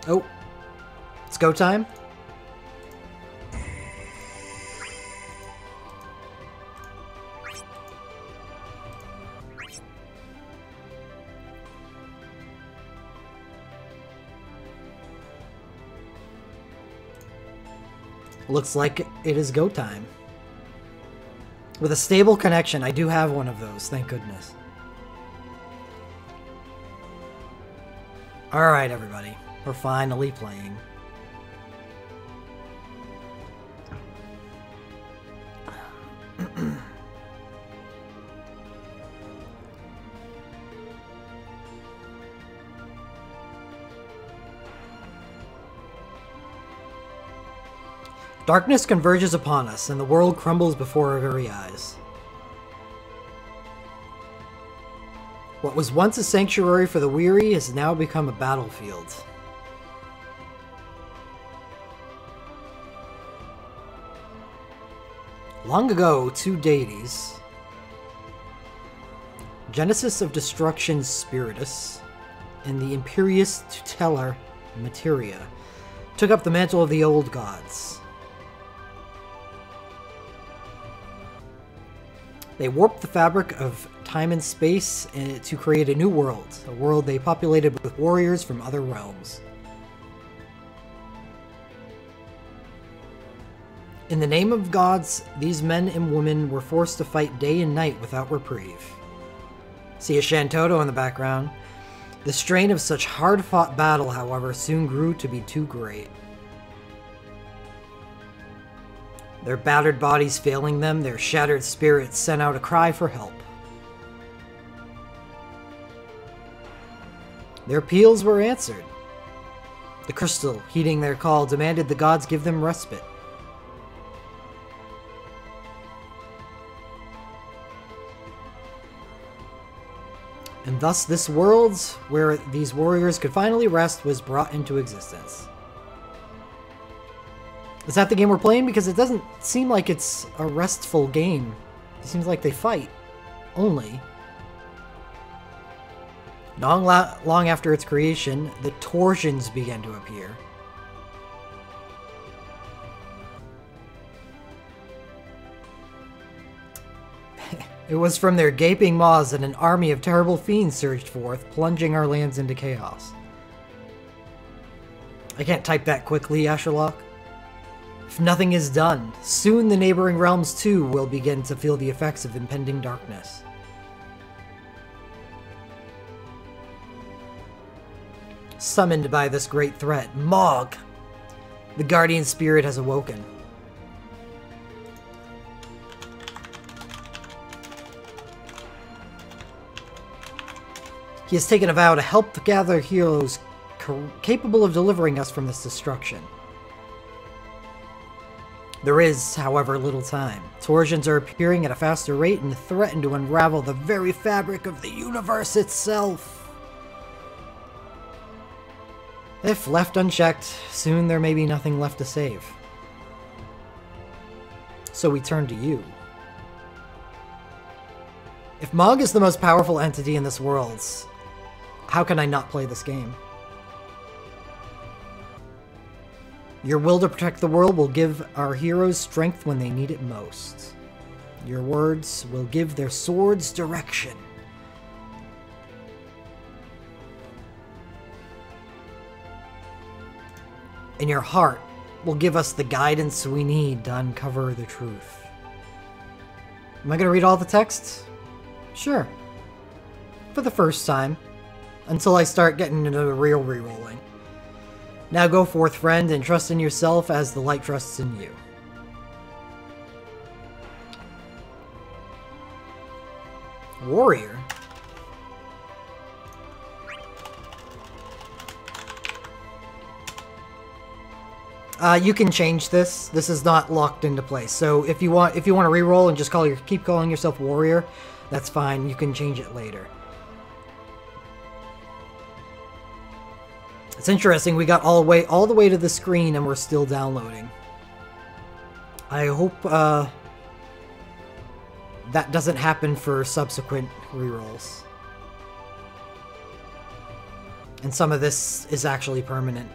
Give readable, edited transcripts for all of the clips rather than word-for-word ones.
Oh, it's go time. Looks like it is go time. With a stable connection, I do have one of those, thank goodness. Alright, everybody. We're finally playing. Darkness converges upon us, and the world crumbles before our very eyes. What was once a sanctuary for the weary has now become a battlefield. Long ago, two deities, Genesis of Destruction Spiritus and the Imperious Tutelar Materia, took up the mantle of the old gods. They warped the fabric of time and space to create a new world, a world they populated with warriors from other realms. In the name of gods, these men and women were forced to fight day and night without reprieve. See a Shantoto in the background. The strain of such hard-fought battle, however, soon grew to be too great. Their battered bodies failing them, their shattered spirits sent out a cry for help. Their appeals were answered. The crystal, heeding their call, demanded the gods give them respite. And thus this world, where these warriors could finally rest, was brought into existence. Is that the game we're playing? Because it doesn't seem like it's a restful game. It seems like they fight. Only. Not long after its creation, the torsions began to appear. It was from their gaping maws that an army of terrible fiends surged forth, plunging our lands into chaos. I can't type that quickly, Asherlock. If nothing is done, soon the neighboring realms too will begin to feel the effects of impending darkness. Summoned by this great threat, Mog, the guardian spirit, has awoken. He has taken a vow to help gather heroes capable of delivering us from this destruction. There is, however, little time. Torsions are appearing at a faster rate and threaten to unravel the very fabric of the universe itself. If left unchecked, soon there may be nothing left to save. So we turn to you. If Mog is the most powerful entity in this world, how can I not play this game? Your will to protect the world will give our heroes strength when they need it most. Your words will give their swords direction. And your heart will give us the guidance we need to uncover the truth. Am I going to read all the texts? Sure. For the first time. Until I start getting into the real rerolling. Now go forth, friend, and trust in yourself as the light trusts in you. Warrior? You can change this. This is not locked into place. So if you want to reroll and just keep calling yourself warrior, that's fine. You can change it later. It's interesting, we got all the way to the screen and we're still downloading. I hope that doesn't happen for subsequent rerolls. And some of this is actually permanent.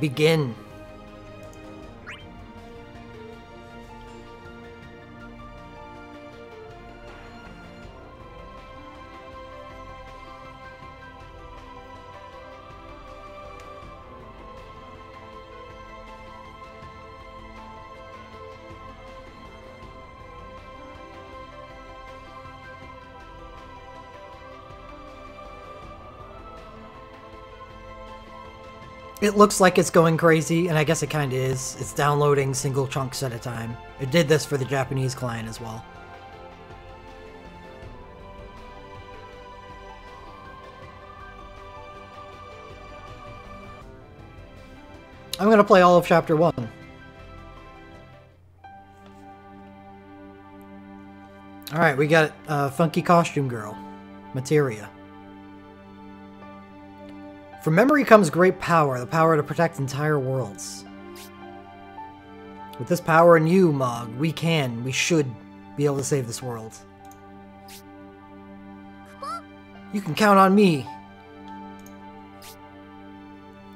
begin. It looks like it's going crazy, and I guess it kind of is. It's downloading single chunks at a time. It did this for the Japanese client as well. I'm going to play all of Chapter 1. Alright, we got Funky Costume Girl. Materia. From memory comes great power, the power to protect entire worlds. With this power in you, Mog, we should be able to save this world. You can count on me.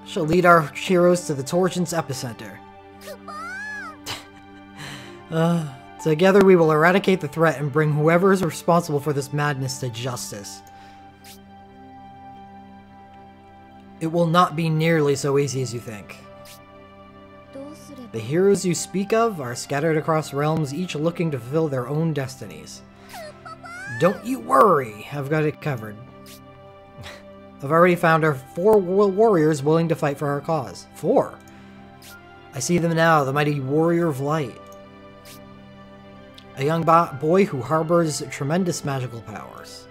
Shall lead our heroes to the Torsion's epicenter. Together we will eradicate the threat and bring whoever is responsible for this madness to justice. It will not be nearly so easy as you think. The heroes you speak of are scattered across realms, each looking to fulfill their own destinies. Don't you worry, I've got it covered. I've already found our 4 warriors willing to fight for our cause. 4? I see them now, the mighty Warrior of Light. A young boy who harbors tremendous magical powers.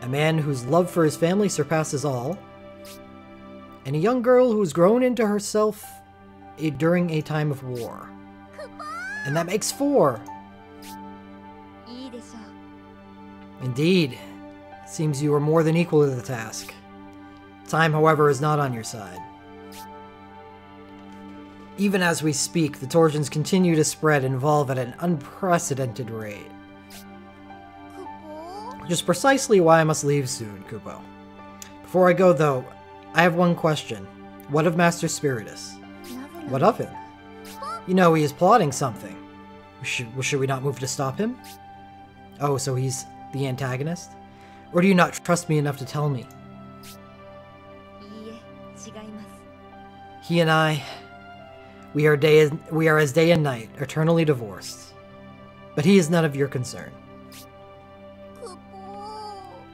A man whose love for his family surpasses all. And a young girl who's grown into herself during a time of war. And that makes 4. Indeed. It seems you are more than equal to the task. Time, however, is not on your side. Even as we speak, the Torsions continue to spread and evolve at an unprecedented rate. Which is precisely why I must leave soon, Kupo. Before I go, though, I have one question. What of Master Spiritus? What of him? You know, he is plotting something. Should we not move to stop him? Oh, so he's the antagonist? Or do you not trust me enough to tell me? He and I, we are as day and night, eternally divorced. But he is none of your concern.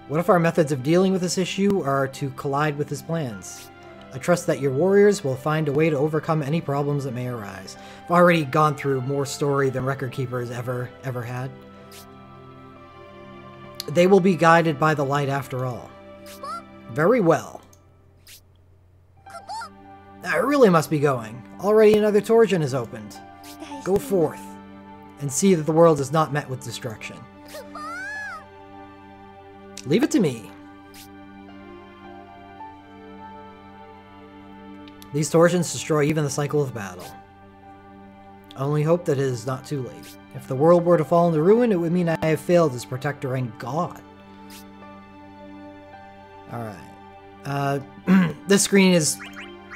What if our methods of dealing with this issue are to collide with his plans? I trust that your warriors will find a way to overcome any problems that may arise. I've already gone through more story than Record Keepers ever had. They will be guided by the light after all. Very well. I really must be going. Already another Torsion has opened. Go forth, and see that the world is not met with destruction. Leave it to me. These Torsions destroy even the cycle of battle. I only hope that it is not too late. If the world were to fall into ruin, it would mean I have failed as protector and god. Alright. This screen is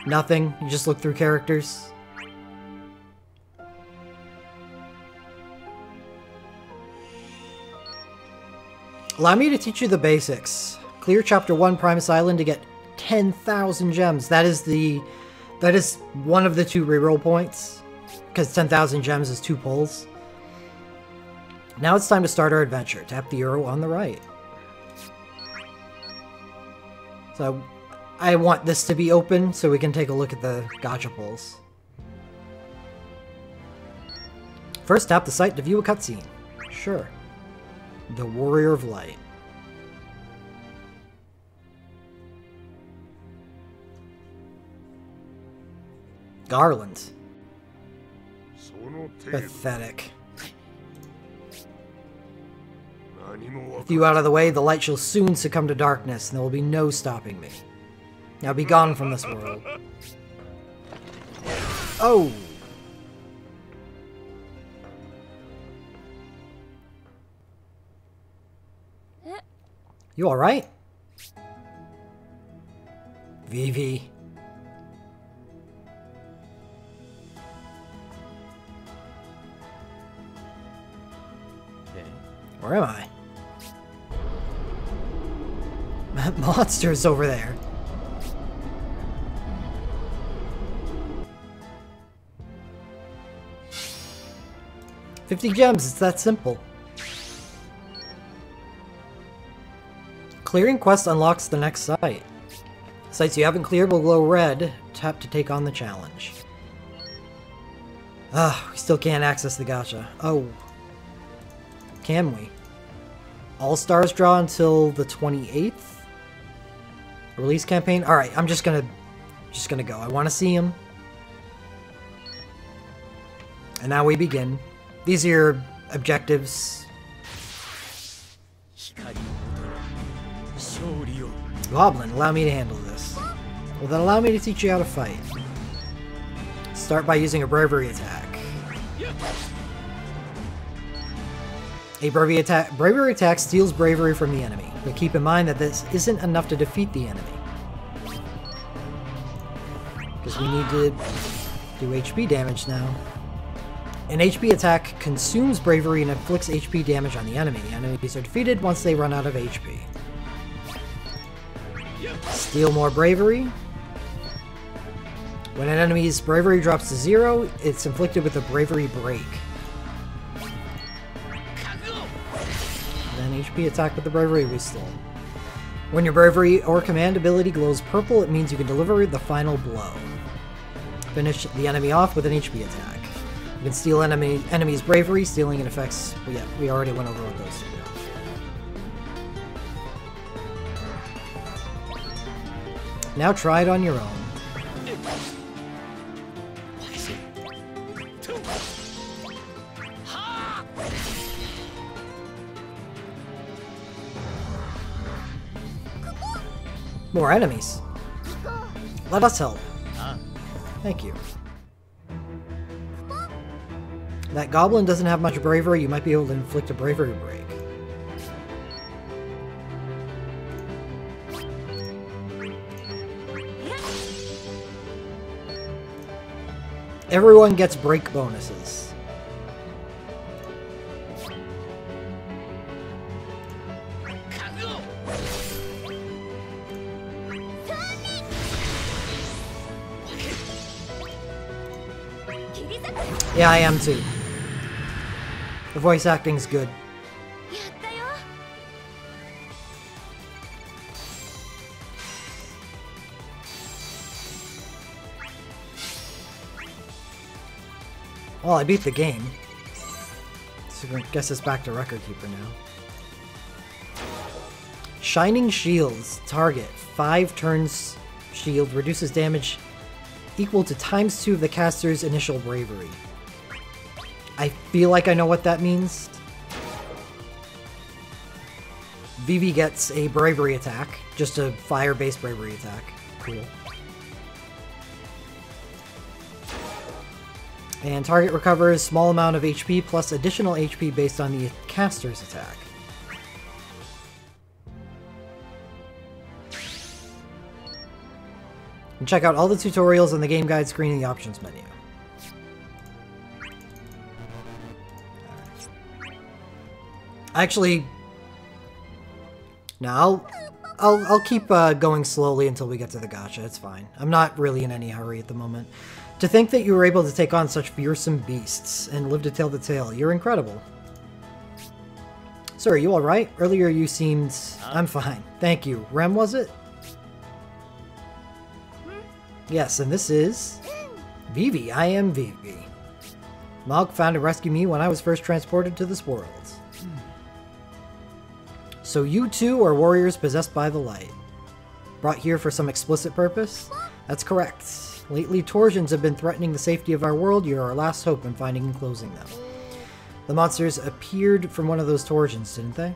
nothing. You just look through characters. Allow me to teach you the basics. Clear Chapter 1 Primus Island to get 10,000 gems. That is one of the 2 reroll points. Because 10,000 gems is 2 pulls. Now it's time to start our adventure. Tap the arrow on the right. So, I want this to be open so we can take a look at the gacha pulls. First, tap the site to view a cutscene. Sure. The Warrior of Light. Garland. Pathetic. With you out of the way, the light shall soon succumb to darkness, and there will be no stopping me. Now be gone from this world. Oh! You alright? Vivi. Where am I? Monsters over there. $50 gems, it's that simple. Clearing quest unlocks the next site. Sites you haven't cleared will glow red. Tap to take on the challenge. We still can't access the gacha. Oh. Can we? All stars draw until the 28th? Release campaign? Alright, I'm just gonna go. I want to see him. And now we begin. These are your objectives. Goblin, allow me to handle this. Well, then allow me to teach you how to fight. Start by using a bravery attack. A bravery attack steals bravery from the enemy, but keep in mind that this isn't enough to defeat the enemy. Because we need to do HP damage now. An HP attack consumes bravery and inflicts HP damage on the enemy. Enemies are defeated once they run out of HP. Steal more bravery. When an enemy's bravery drops to 0, it's inflicted with a bravery break. Then HP attack with the bravery we stole. When your bravery or command ability glows purple, it means you can deliver the final blow. Finish the enemy off with an HP attack. You can steal enemy's bravery, stealing in effects. Well, yeah, we already went over what those do. Now try it on your own. More enemies. Let us help. Thank you. That goblin doesn't have much bravery. You might be able to inflict a bravery break. Everyone gets break bonuses. Yeah, I am too. The voice acting's good. Well, I beat the game. So I guess it's back to Record Keeper now. Shining Shields. Target. 5 turns shield. Reduces damage equal to ×2 of the caster's initial bravery. I feel like I know what that means. Vivi gets a bravery attack. Just a fire-based bravery attack. Cool. And target recovers small amount of HP plus additional HP based on the caster's attack. And check out all the tutorials on the game guide screen in the options menu. Actually, no, I'll keep going slowly until we get to the gacha. It's fine. I'm not really in any hurry at the moment. To think that you were able to take on such fearsome beasts and live to tell the tale, you're incredible. Sir, are you alright? Earlier you seemed... I'm fine. Thank you. Rem, was it? Yes, and this is... Vivi. I am Vivi. Mog found and rescued me when I was first transported to this world. So you too are warriors possessed by the light. Brought here for some explicit purpose? That's correct. Lately, Torsions have been threatening the safety of our world. You're our last hope in finding and closing them. The monsters appeared from one of those Torsions, didn't they?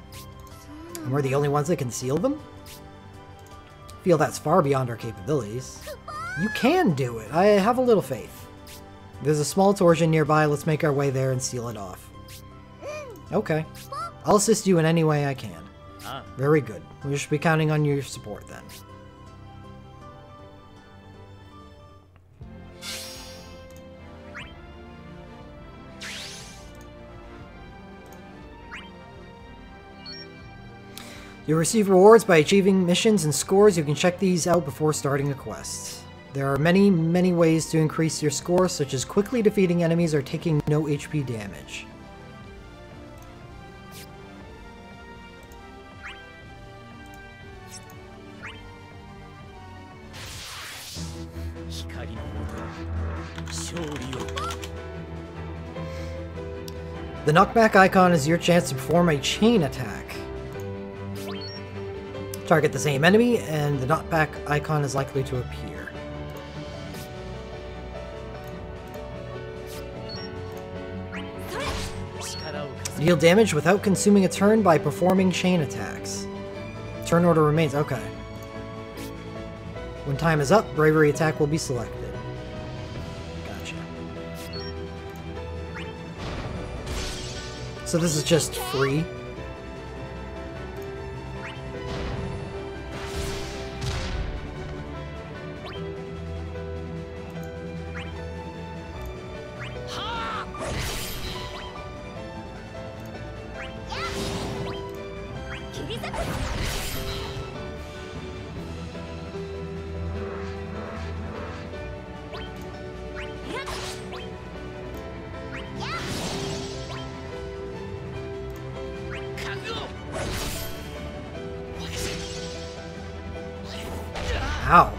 And we're the only ones that can seal them? Feel that's far beyond our capabilities. You can do it. I have a little faith. There's a small Torsion nearby. Let's make our way there and seal it off. Okay. I'll assist you in any way I can. Very good. We should be counting on your support then. You'll receive rewards by achieving missions and scores. You can check these out before starting a quest. There are many, many ways to increase your score, such as quickly defeating enemies or taking no HP damage. The knockback icon is your chance to perform a chain attack. Target the same enemy, and the knockback icon is likely to appear. Deal damage without consuming a turn by performing chain attacks. Turn order remains. Okay. When time is up, bravery attack will be selected. Gotcha. So this is just free. Ow.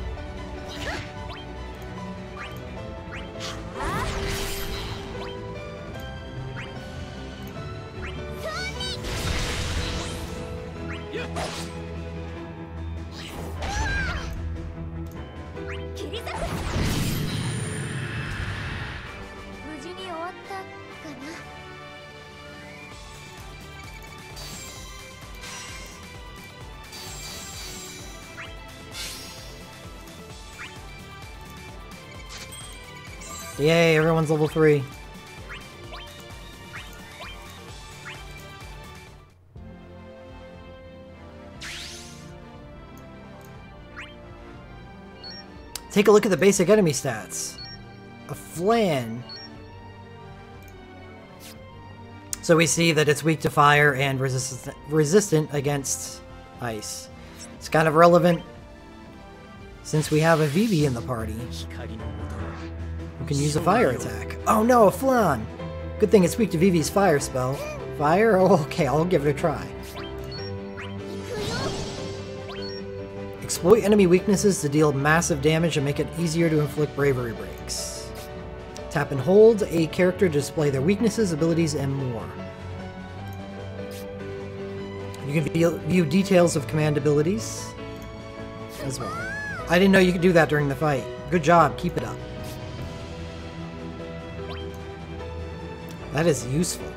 Yay, everyone's level 3. Take a look at the basic enemy stats. A flan. So we see that it's weak to fire and resistant against ice. It's kind of relevant since we have a Vivi in the party. We can use a fire attack. Oh no, a flan! Good thing it's weak to Vivi's fire spell. Fire? Oh, okay, I'll give it a try. Exploit enemy weaknesses to deal massive damage and make it easier to inflict bravery breaks. Tap and hold a character to display their weaknesses, abilities, and more. You can view details of command abilities as well. I didn't know you could do that during the fight. Good job, keep it up. That is useful.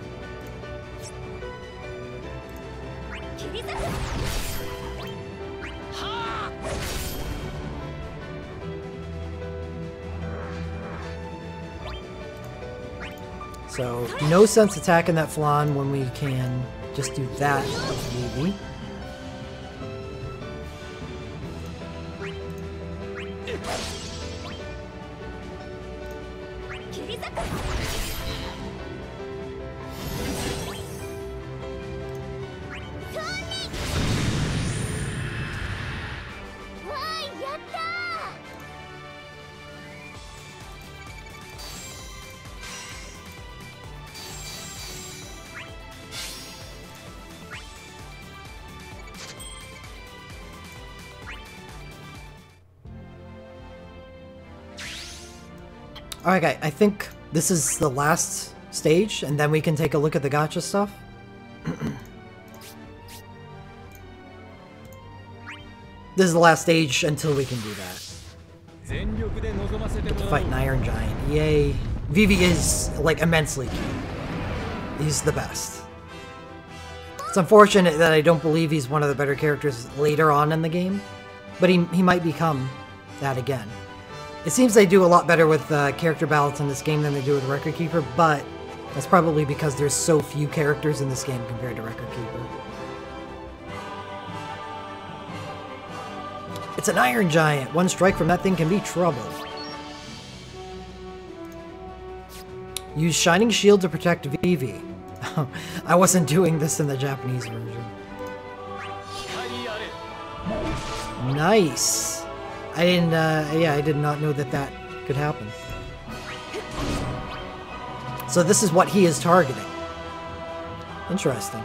So, no sense attacking that flan when we can just do that with Vivi. Alright, I think this is the last stage, and then we can take a look at the gacha stuff. This is the last stage until we can do that. Get to fight an Iron Giant. Yay. Vivi is, like, immensely cute. He's the best. It's unfortunate that I don't believe he's one of the better characters later on in the game, but he might become that again. It seems they do a lot better with character balance in this game than they do with Record Keeper, but that's probably because there's so few characters in this game compared to Record Keeper. It's an Iron Giant! One strike from that thing can be trouble. Use Shining Shield to protect Vivi. I wasn't doing this in the Japanese version. Nice. I didn't, yeah, I did not know that that could happen. So this is what he is targeting. Interesting.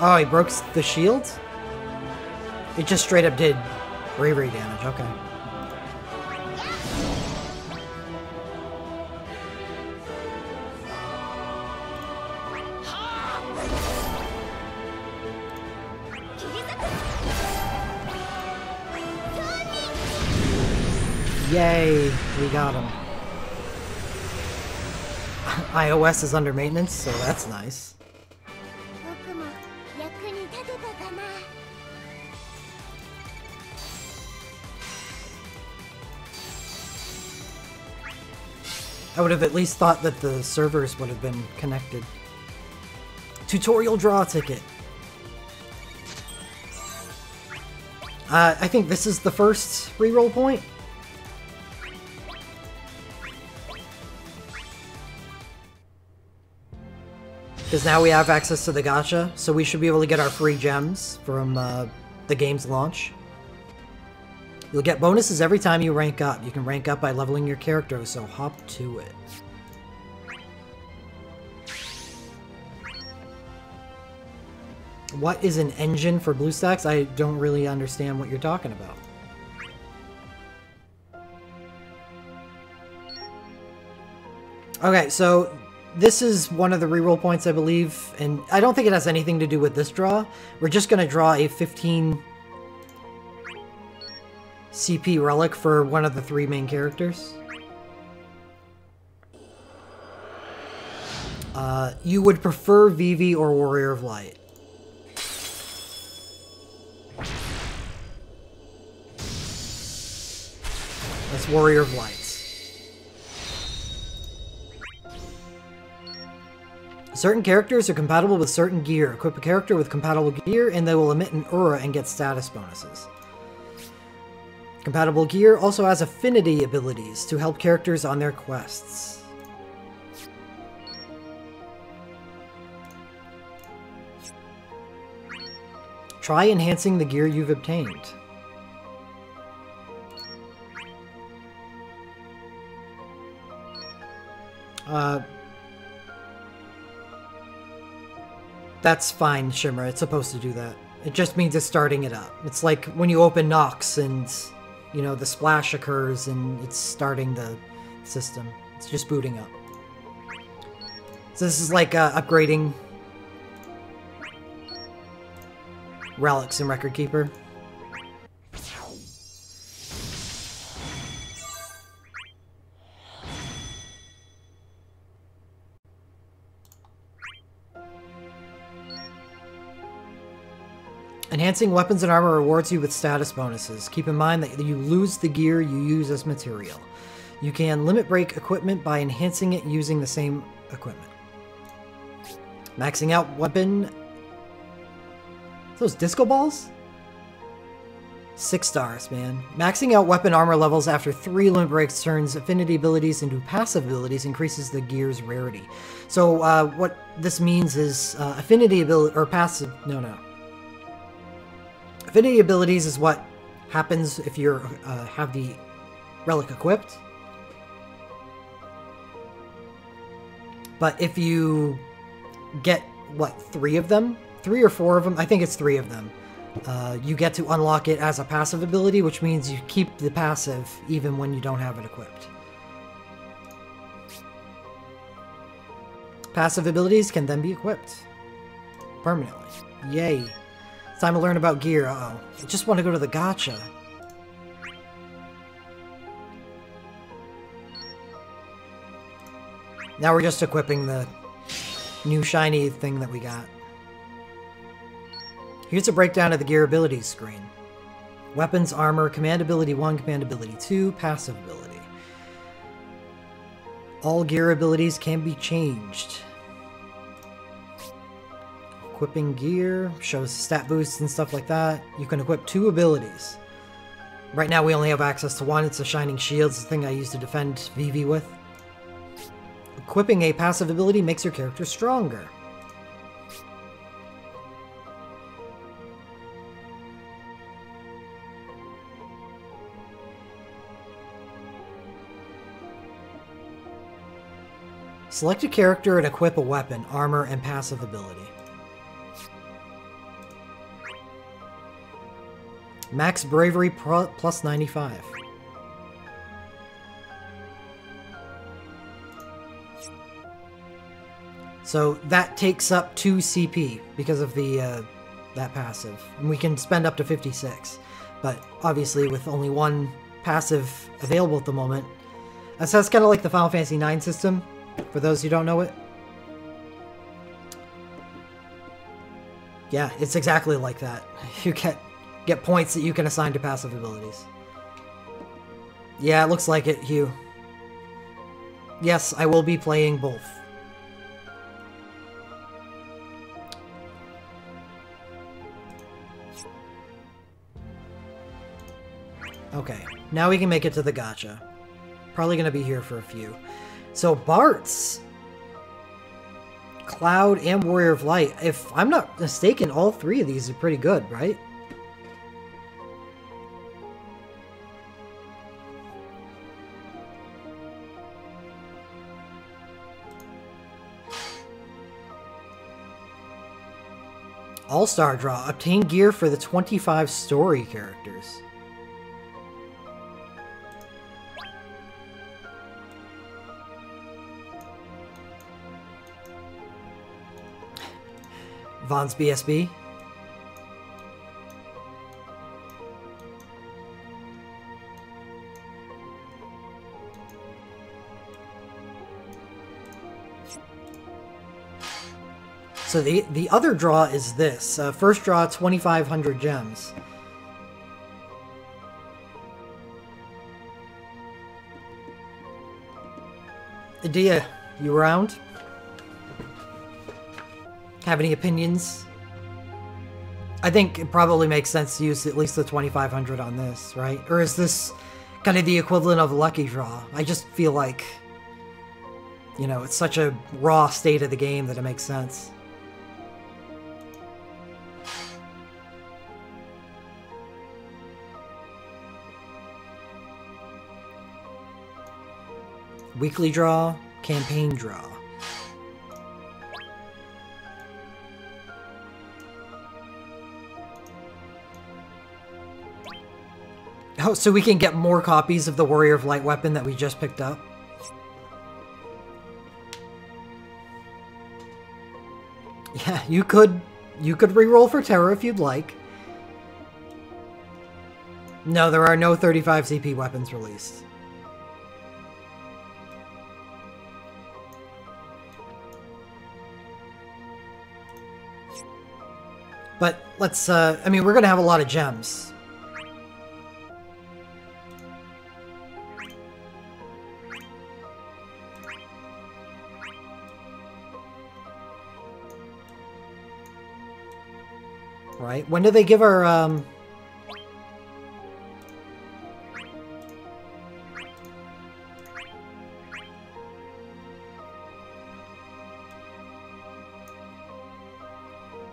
Oh, he broke the shield? It just straight up did bravery damage, okay. Yay, we got him. iOS is under maintenance, so that's nice. I would have at least thought that the servers would have been connected. Tutorial draw ticket. I think this is the first reroll point. Because now we have access to the gacha, so we should be able to get our free gems from the game's launch. You'll get bonuses every time you rank up. You can rank up by leveling your character, so hop to it. What is an engine for BlueStacks? I don't really understand what you're talking about. Okay, so this is one of the reroll points, I believe, and I don't think it has anything to do with this draw. We're just going to draw a 15 CP relic for one of the 3 main characters. You would prefer Vivi or Warrior of Light? That's Warrior of Light. Certain characters are compatible with certain gear. Equip a character with compatible gear and they will emit an aura and get status bonuses. Compatible gear also has affinity abilities to help characters on their quests. Try enhancing the gear you've obtained. That's fine, Shimmer. It's supposed to do that. It just means it's starting it up. It's like when you open Nox and, you know, the splash occurs and it's starting the system. It's just booting up. So this is like upgrading relics in Record Keeper. Enhancing weapons and armor rewards you with status bonuses. Keep in mind that you lose the gear you use as material. You can limit break equipment by enhancing it using the same equipment. Maxing out weapon... Those disco balls? 6 stars, man. Maxing out weapon armor levels after 3 limit breaks turns affinity abilities into passive abilities, increases the gear's rarity. So what this means is affinity ability, or passive, no. Affinity abilities is what happens if you have the relic equipped. But if you get, what, 3 of them? 3 or 4 of them? I think it's 3 of them. You get to unlock it as a passive ability, which means you keep the passive even when you don't have it equipped. Passive abilities can then be equipped permanently. Yay. It's time to learn about gear. Uh-oh. I just want to go to the gacha. Now we're just equipping the new shiny thing that we got. Here's a breakdown of the gear abilities screen. Weapons, armor, command ability 1, command ability 2, passive ability. All gear abilities can be changed. Equipping gear shows stat boosts and stuff like that. You can equip 2 abilities. Right now we only have access to 1. It's a Shining Shield. It's the thing I use to defend Vivi with. Equipping a passive ability makes your character stronger. Select a character and equip a weapon, armor, and passive ability. Max Bravery plus 95. So that takes up 2 CP because of the that passive. And we can spend up to 56. But obviously with only 1 passive available at the moment. So that's kind of like the Final Fantasy IX system, for those who don't know it. Yeah, it's exactly like that. You get points that you can assign to passive abilities. Yeah, it looks like it, Hugh. Yes, I will be playing both. Okay, now we can make it to the gacha. Probably gonna be here for a few. So Bart's, Cloud, and Warrior of Light. If I'm not mistaken, all 3 of these are pretty good, right? All-Star Draw. Obtain gear for the 25 story characters. Vaughn's BSB. So the other draw is this. First draw, 2,500 gems. Adia, you around? Have any opinions? I think it probably makes sense to use at least the 2,500 on this, right? Or is this kind of the equivalent of a lucky draw? I just feel like, you know, it's such a raw state of the game that it makes sense. Weekly draw, campaign draw. Oh, so we can get more copies of the Warrior of Light weapon that we just picked up? Yeah, you could re-roll for Terra if you'd like. No, there are no 35 CP weapons released. But let's, I mean, we're gonna have a lot of gems. Right? When do they give our,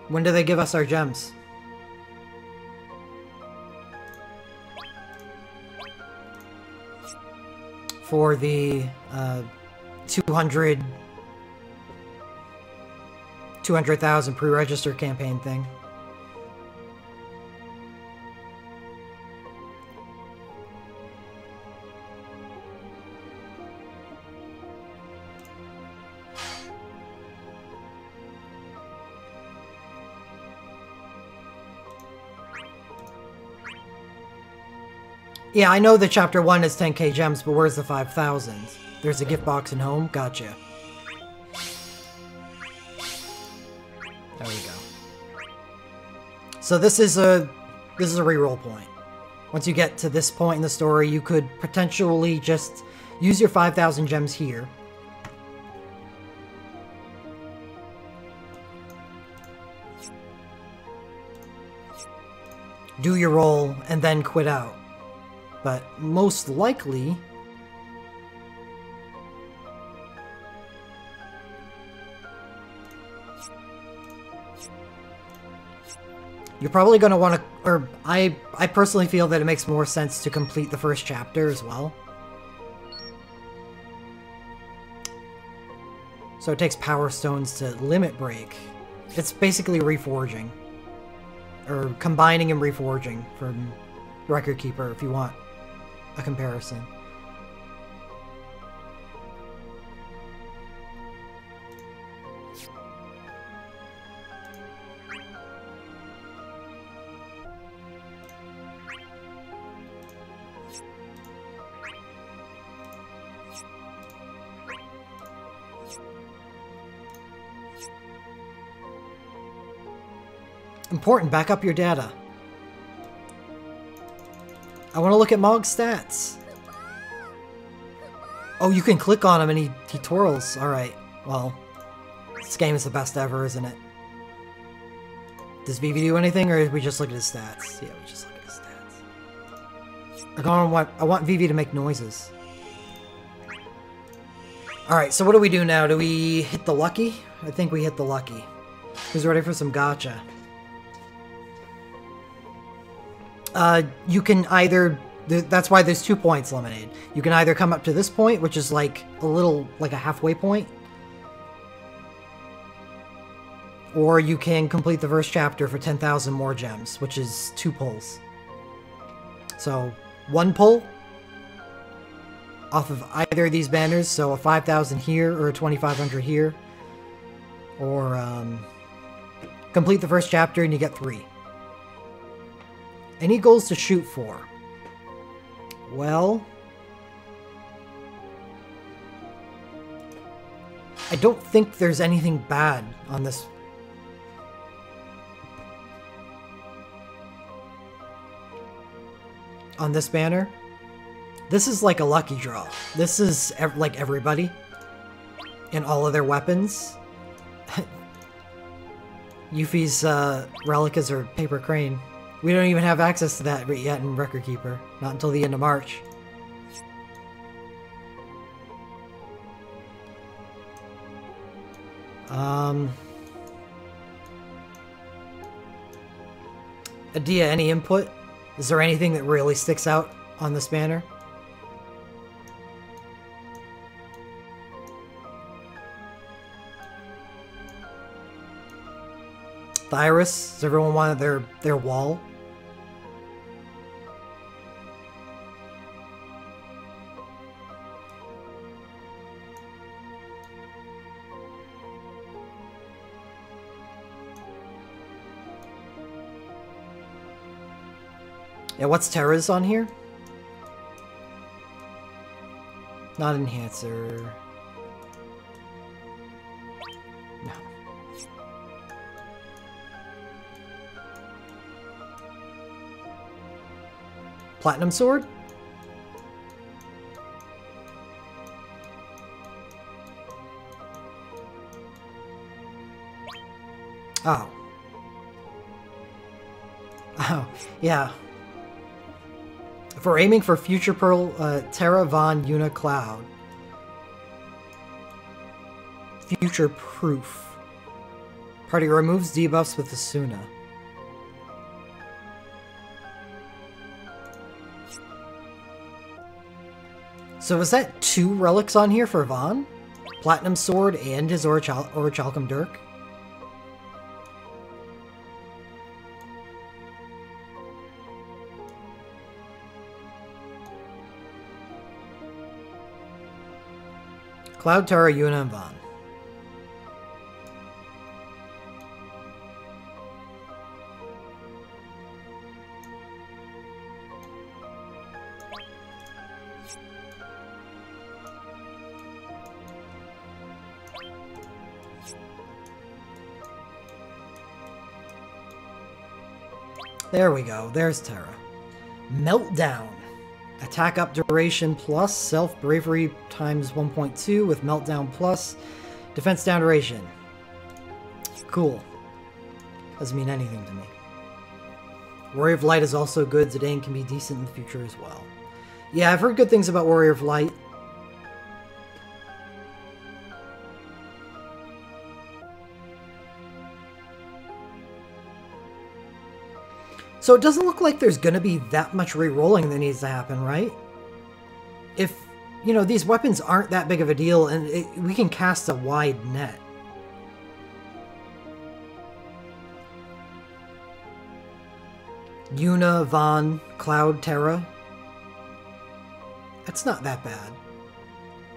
when do they give us our gems? For the 200,000 pre-register campaign thing. Yeah, I know that Chapter 1 is 10k gems, but where's the 5,000? There's a gift box in home? Gotcha. There we go. So this is a reroll point. Once you get to this point in the story, you could potentially just use your 5,000 gems here. Do your roll, and then quit out. But most likely... you're probably going to want to... or I personally feel that it makes more sense to complete the first chapter as well. So it takes power stones to limit break. It's basically reforging. Or combining and reforging from Record Keeper if you want a comparison. Important, back up your data. I want to look at Mog's stats. Oh, you can click on him and he twirls. Alright, well, this game is the best ever, isn't it? Does Vivi do anything, or did we just look at his stats? Yeah, we just look at his stats. I want Vivi to make noises. Alright, so what do we do now? Do we hit the lucky? I think we hit the lucky. Who's ready for some gacha? You can either... that's why there's 2 points limited. You can either come up to this point, which is like a little... like a halfway point. Or you can complete the first chapter for 10,000 more gems, which is 2 pulls. So, 1 pull off of either of these banners, so a 5,000 here or a 2,500 here. Or, complete the first chapter and you get 3. Any goals to shoot for? Well... I don't think there's anything bad on this... on this banner. This is like a lucky draw. This is like everybody. And all of their weapons. Yuffie's Relicas or Paper Crane. We don't even have access to that yet in Record Keeper. Not until the end of March. Adia, any input? Is there anything that really sticks out on this banner? Thyrus, does everyone want their wall? Yeah, what's Terra's on here? Not enhancer. No. Platinum sword? Oh. Oh, yeah. If we're aiming for Future Pearl, Terra Von Una Cloud. Future Proof. Party removes debuffs with Asuna. So is that 2 relics on here for Von? Platinum Sword and his Orichalcum Dirk? Cloud, Terra, Yuna, and Von. There we go. There's Terra. Meltdown. Attack up duration plus self bravery times 1.2 with meltdown plus defense down duration. Cool. Doesn't mean anything to me. Warrior of Light is also good. Zidane can be decent in the future as well. Yeah, I've heard good things about Warrior of Light. So it doesn't look like there's going to be that much re-rolling that needs to happen, right? If, you know, these weapons aren't that big of a deal and we can cast a wide net. Yuna, Vaughn, Cloud, Terra. That's not that bad.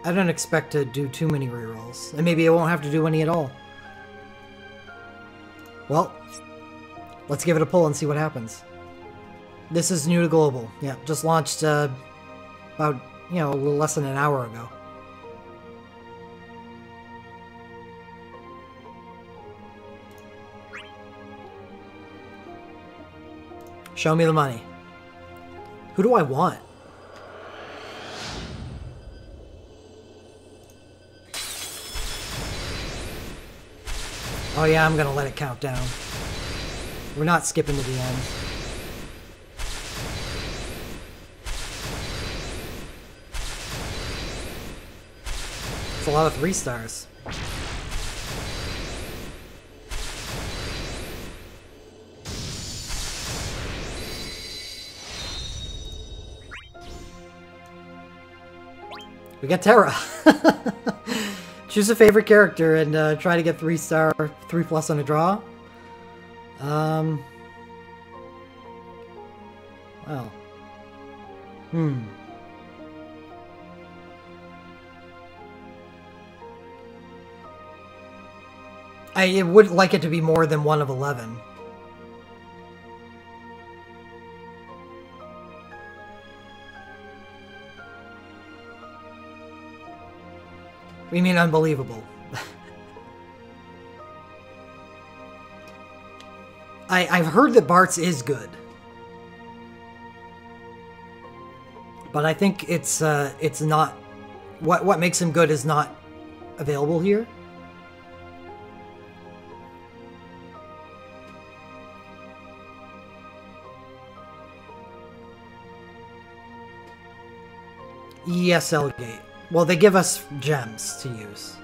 I don't expect to do too many rerolls. And maybe I won't have to do any at all. Well, let's give it a pull and see what happens. This is new to global. Yeah, just launched about, you know, a little less than an hour ago. Show me the money. Who do I want? Oh yeah, I'm gonna let it count down. We're not skipping to the end. It's a lot of 3 stars. We got Terra. Choose a favorite character and try to get 3-star, 3+ on a draw. Well. I would like it to be more than 1 of 11. We mean unbelievable. I've heard that Bart's is good. But I think it's not... What makes him good is not available here. ESL Gate. Well, they give us gems to use.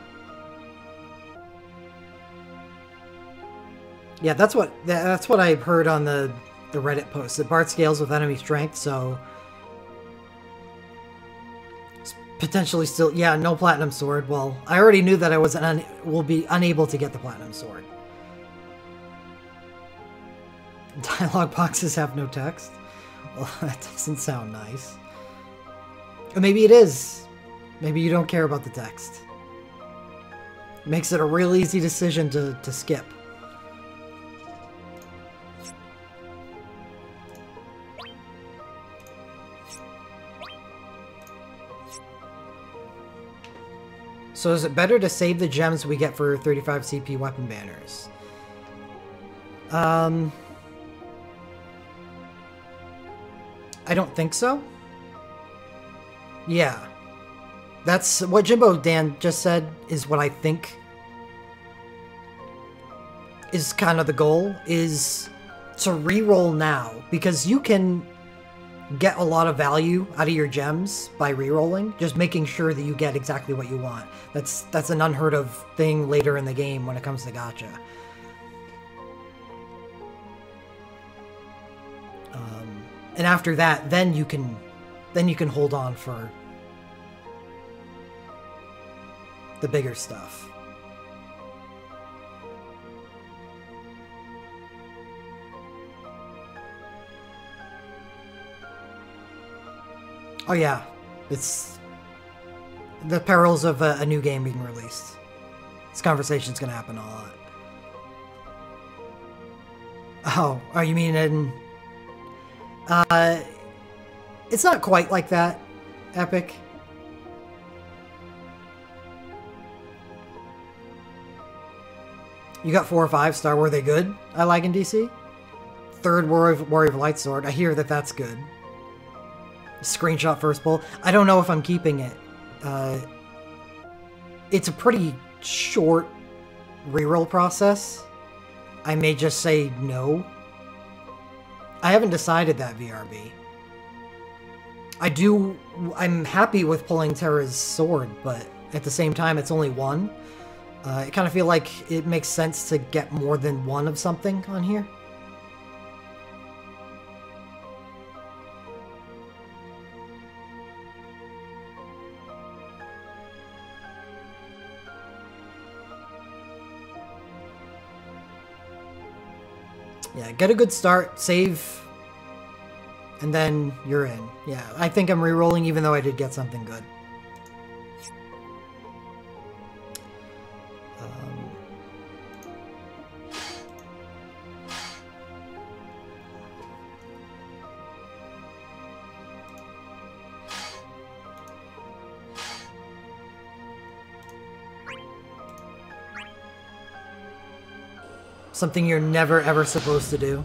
Yeah, that's what I heard on the Reddit post. That Bart scales with enemy strength, so potentially still, yeah, no platinum sword. Well, I already knew that I will be unable to get the platinum sword. Dialogue boxes have no text. Well, that doesn't sound nice. Or maybe it is. Maybe you don't care about the text. Makes it a real easy decision to skip. So is it better to save the gems we get for 35 CP weapon banners? I don't think so. Yeah. That's what Jimbo Dan just said is what I think is kind of the goal, is to reroll now, because you can get a lot of value out of your gems by rerolling, just making sure that you get exactly what you want. That's an unheard of thing later in the game when it comes to gacha. And after that, then you can hold on for the bigger stuff. Oh yeah, it's the perils of a new game being released. This conversation's gonna happen a lot. Oh, you mean in... it's not quite like that, Epic. You got 4 or 5-star. Were they good? I like in DC. 3rd Warrior of Light Sword. I hear that that's good. Screenshot first pull. I don't know if I'm keeping it. It's a pretty short reroll process. I may just say no. I haven't decided that, VRB. I'm happy with pulling Terra's sword, but at the same time, it's only one. I kind of feel like it makes sense to get more than one of something on here. Yeah, get a good start, save, and then you're in. Yeah, I think I'm re-rolling even though I did get something good. Something you're never ever supposed to do.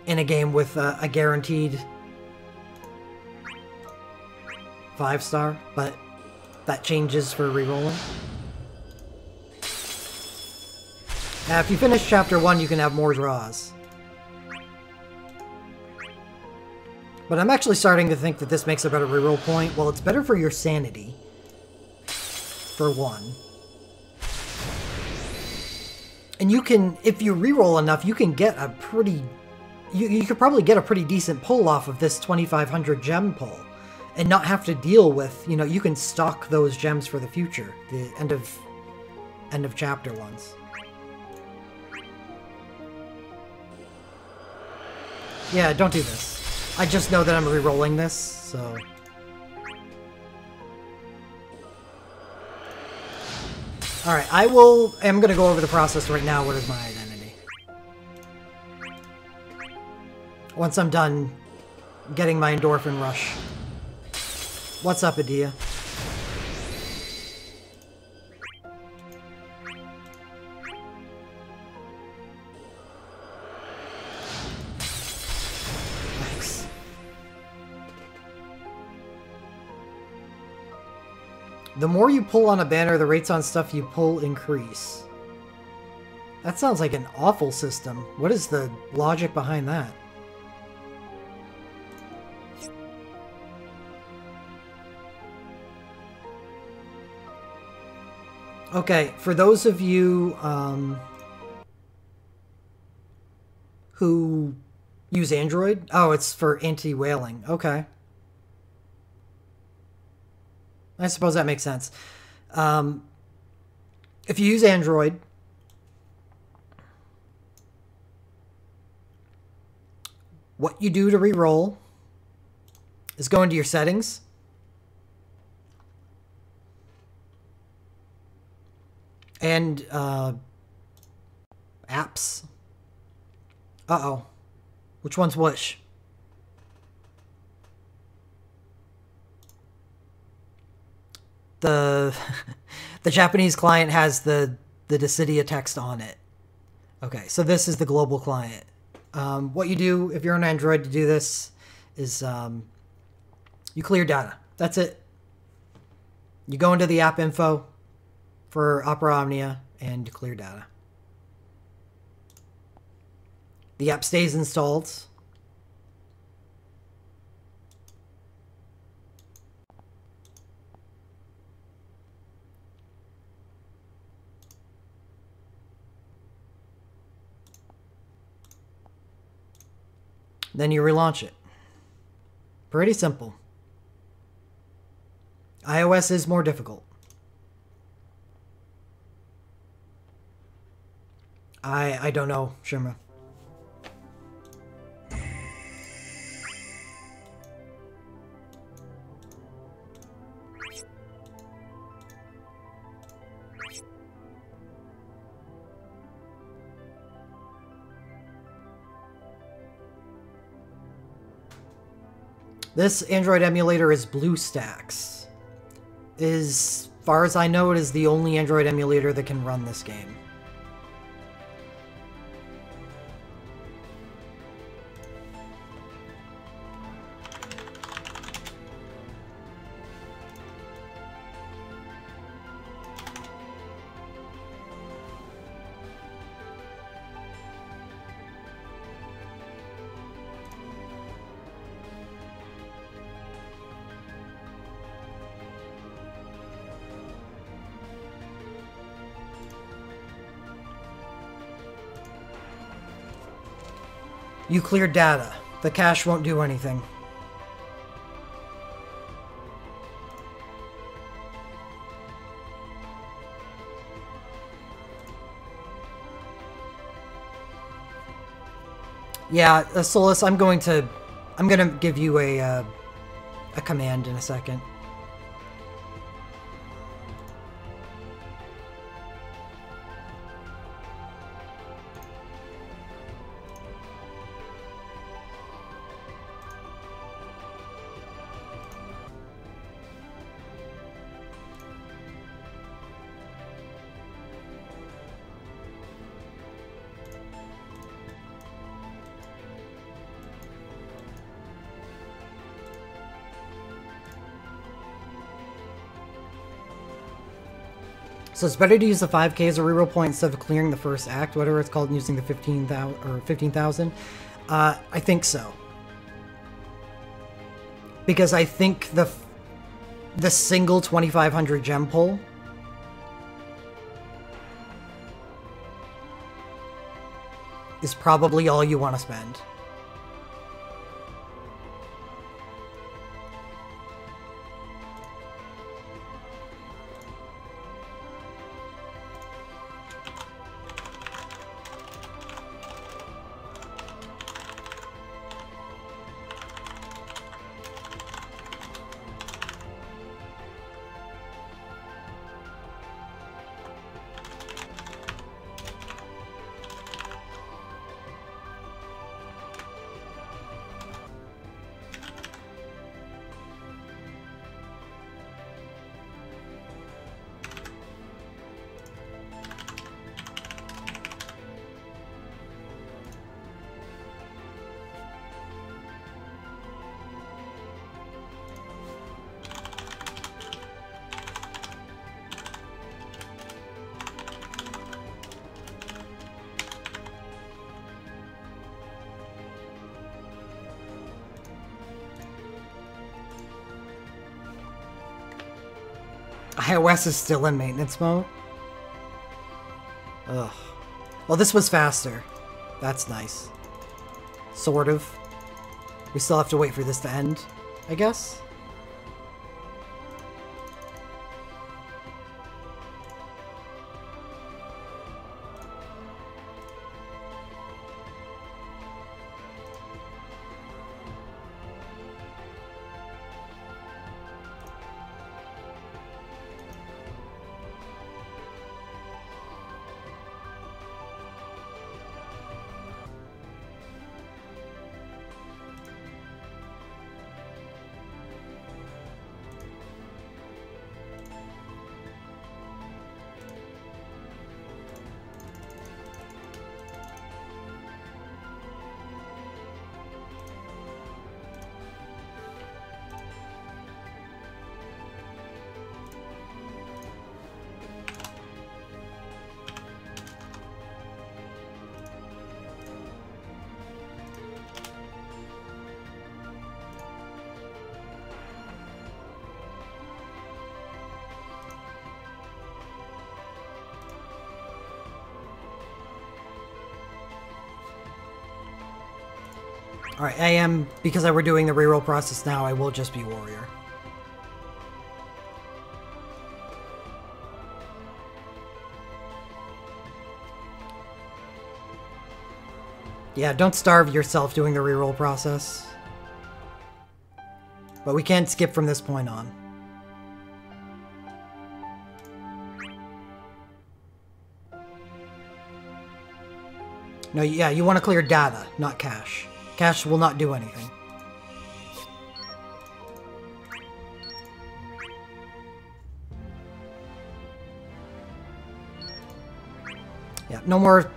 In a game with a guaranteed 5-star, but that changes for rerolling. If you finish chapter 1, you can have more draws. But I'm actually starting to think that this makes a better reroll point. Well, it's better for your sanity. For one. And you can, if you reroll enough, you can get a pretty... You could probably get a pretty decent pull off of this 2,500 gem pull. And not have to deal with, you know, you can stock those gems for the future. The end of chapter ones. Yeah, don't do this. I just know that I'm re-rolling this, so... Alright, I'm gonna go over the process right now. What is my identity? Once I'm done getting my endorphin rush. What's up, Adia? Nice. The more you pull on a banner, the rates on stuff you pull increase. That sounds like an awful system. What is the logic behind that? Okay, for those of you who use Android... Oh, it's for anti-whaling. Okay. I suppose that makes sense. If you use Android, what you do to re-roll is go into your settings. And apps. Uh-oh. Which one's which? The Japanese client has the Dissidia text on it. Okay, so this is the global client. What you do if you're on Android to do this is you clear data. That's it. You go into the app info for Opera Omnia and clear data. The app stays installed. Then you relaunch it. Pretty simple. iOS is more difficult. I don't know, Shirma. This Android emulator is BlueStacks. As far as I know, it is the only Android emulator that can run this game. You cleared data. The cache won't do anything. Yeah, Solus, I'm gonna give you a command in a second. So it's better to use the 5k as a reroll point instead of clearing the first act, whatever it's called, and using the 15,000 or 15,000. I think so, because I think the single 2,500 gem pull is probably all you want to spend. iOS is still in maintenance mode? Ugh. Well, this was faster. That's nice. Sort of. We still have to wait for this to end, I guess? Alright, I am, because we're doing the reroll process now, I will just be warrior. Yeah, don't starve yourself doing the reroll process. But we can't skip from this point on. No, yeah, you want to clear data, not cache. Cache will not do anything. Yeah, no more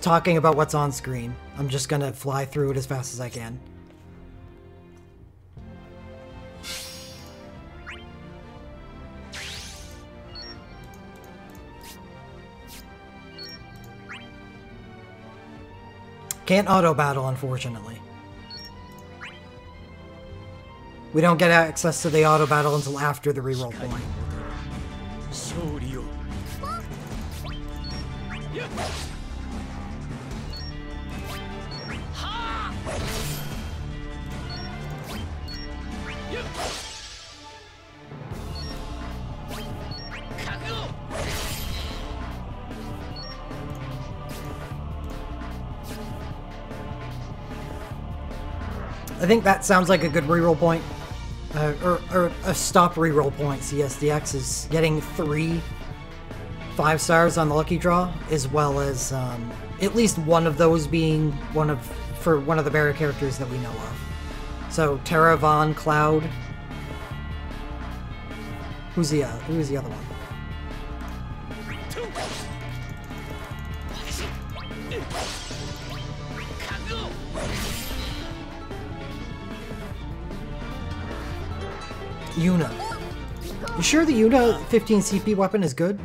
talking about what's on screen. I'm just gonna fly through it as fast as I can. Can't auto-battle, unfortunately. We don't get access to the auto-battle until after the reroll point. I think that sounds like a good reroll point. Or a stop reroll point. CSDX is getting 3 5-stars on the lucky draw, as well as at least one of those being for one of the bearer characters that we know of. So Terra, Von, Cloud. Who's the other one? Yuna. You sure the Yuna 15 CP weapon is good?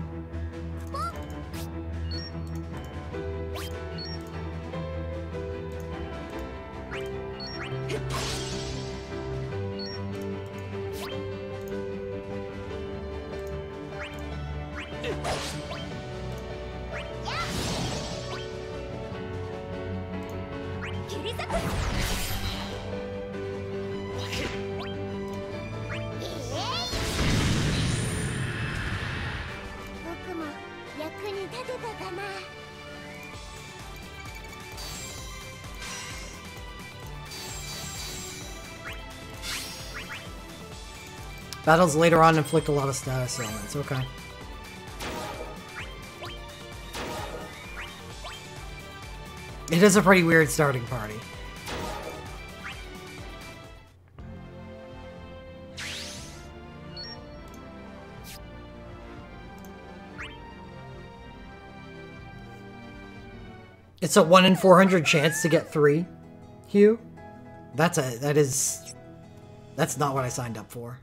Battles later on inflict a lot of status elements, okay. It is a pretty weird starting party. It's a 1 in 400 chance to get 3, Hugh? That's not what I signed up for.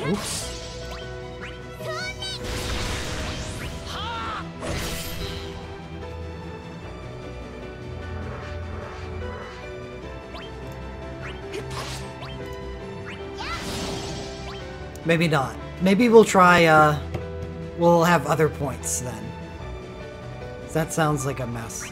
Oops. Maybe not. Maybe we'll try, we'll have other points then. That sounds like a mess.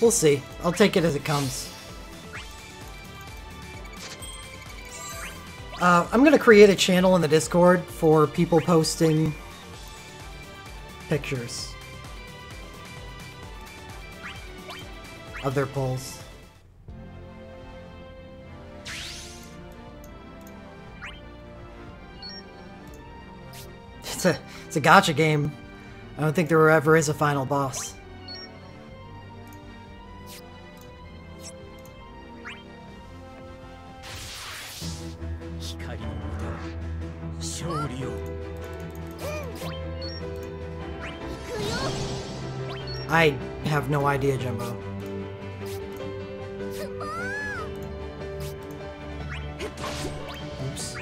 We'll see. I'll take it as it comes. I'm gonna create a channel in the Discord for people posting pictures of their polls. It's a gacha game. I don't think there ever is a final boss. I have no idea, Jumbo. Oops.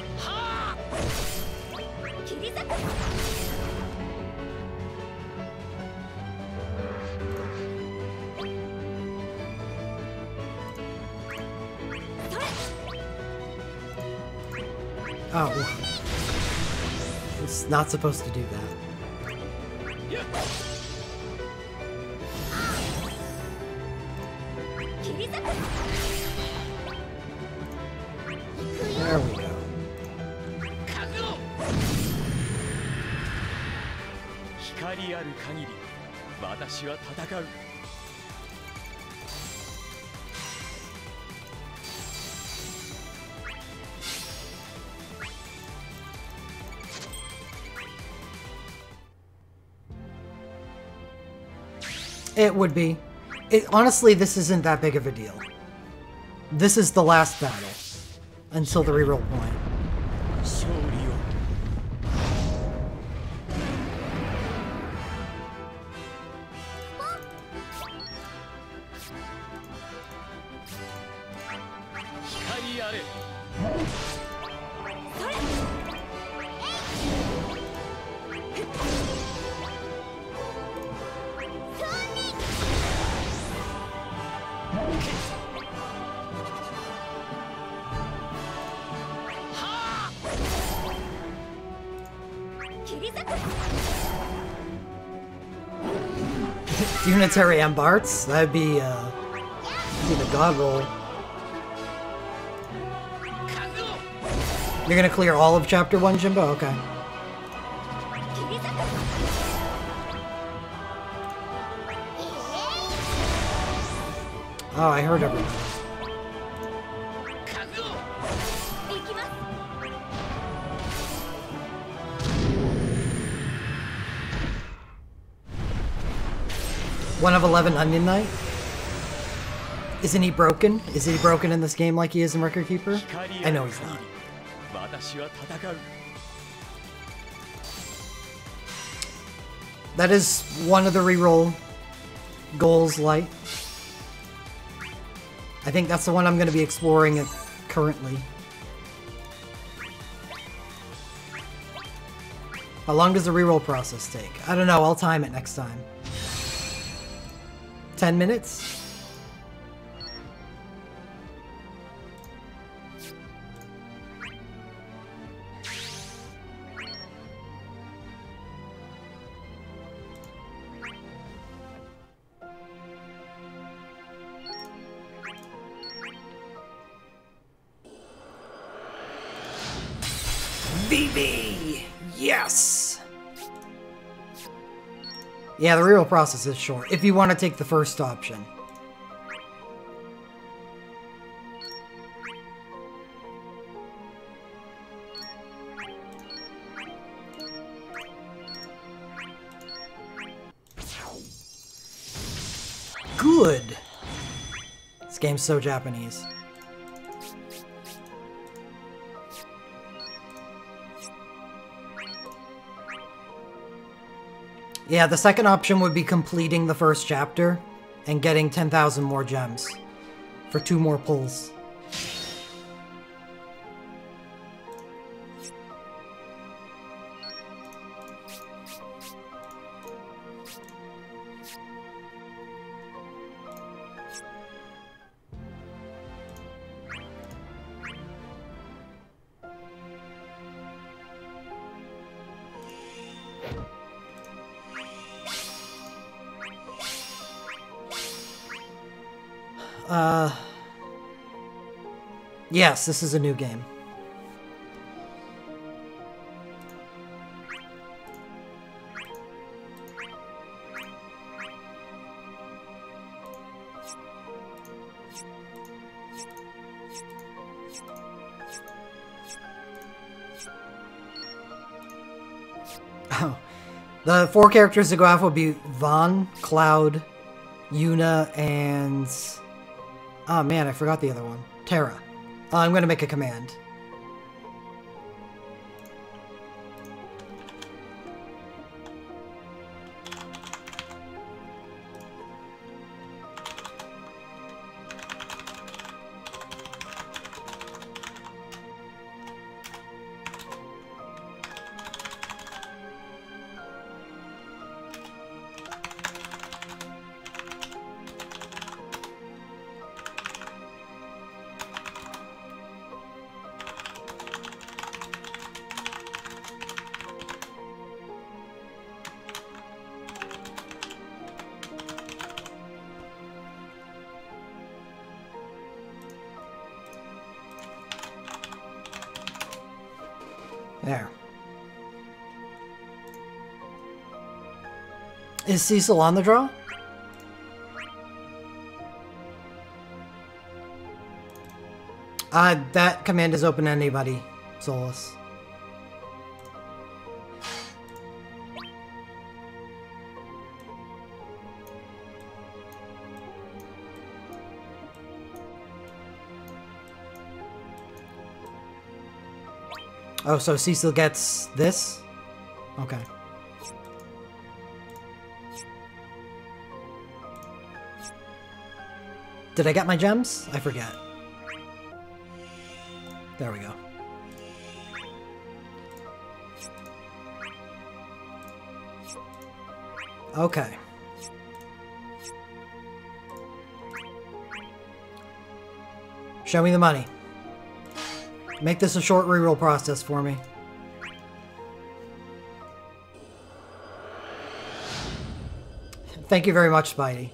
Oh. It's not supposed to do that. There we go. It would be. Honestly, this isn't that big of a deal. This is the last battle until the reroll point. Unitary Embarts? That'd be the god roll. You're gonna clear all of Chapter 1, Jimbo? Okay. Oh, I heard everything. One of 11 Onion Knight? Isn't he broken? Is he broken in this game like he is in Record Keeper? I know he's not. That is one of the reroll goals, Light. I think that's the one I'm going to be exploring currently. How long does the reroll process take? I don't know, I'll time it next time. 10 minutes? VB! Yes! Yeah, the reroll process is short, if you want to take the first option. Good! This game's so Japanese. Yeah, the second option would be completing the first chapter and getting 10,000 more gems for 2 more pulls. Yes, this is a new game. Oh. The 4 characters to go after would be Vaughn, Cloud, Yuna, and... oh man, I forgot the other one. Terra. I'm gonna make a command. There. Is Cecil on the draw? That command is open to anybody, Solus. Oh, so Cecil gets this? Okay. Did I get my gems? I forget. There we go. Okay. Show me the money. Make this a short reroll process for me. Thank you very much, Spidey.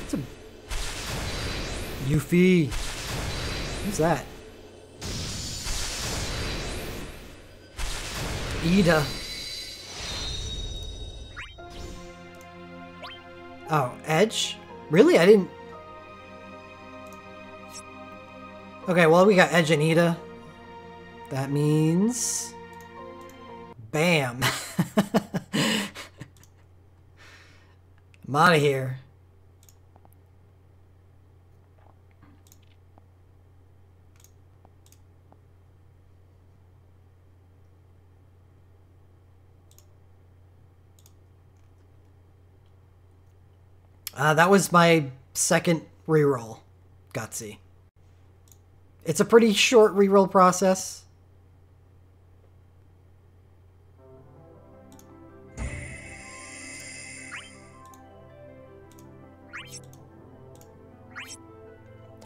It's a Yuffie. Who's that? Ida. Oh, Edge? Really? I didn't... Okay, well, we got Edge and Ida. That means... Bam! I'm out of here. That was my second reroll, Gutsy. It's a pretty short reroll process.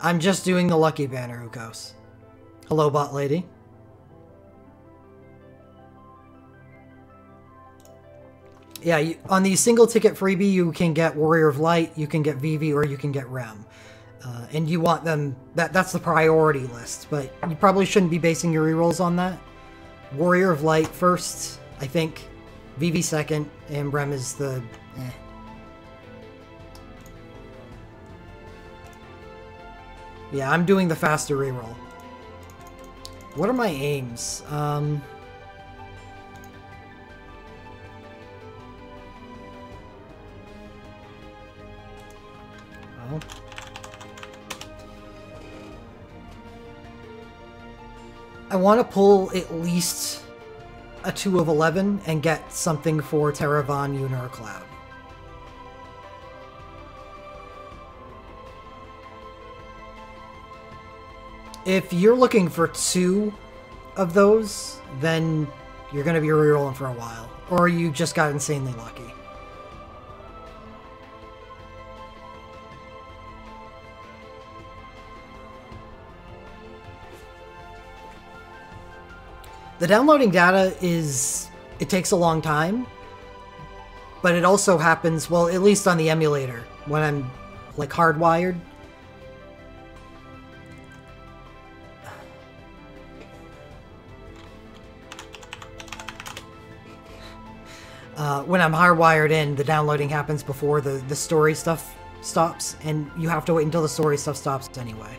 I'm just doing the lucky banner, Ukos. Hello, bot lady. Yeah, on the single ticket freebie, you can get Warrior of Light, you can get Vivi, or you can get Rem. And you want them... That's the priority list, but you probably shouldn't be basing your rerolls on that. Warrior of Light first, I think. Vivi second, and Rem is the... Yeah, I'm doing the faster reroll. What are my aims? Oh. I want to pull at least a 2 of 11 and get something for Terravan, Yuna, or Cloud. If you're looking for 2 of those, then you're going to be rerolling for a while. Or you just got insanely lucky. The downloading data is... It takes a long time. But it also happens, well, at least on the emulator, when I'm, like, hardwired. When I'm hardwired in, the downloading happens before the story stuff stops, and you have to wait until the story stuff stops anyway.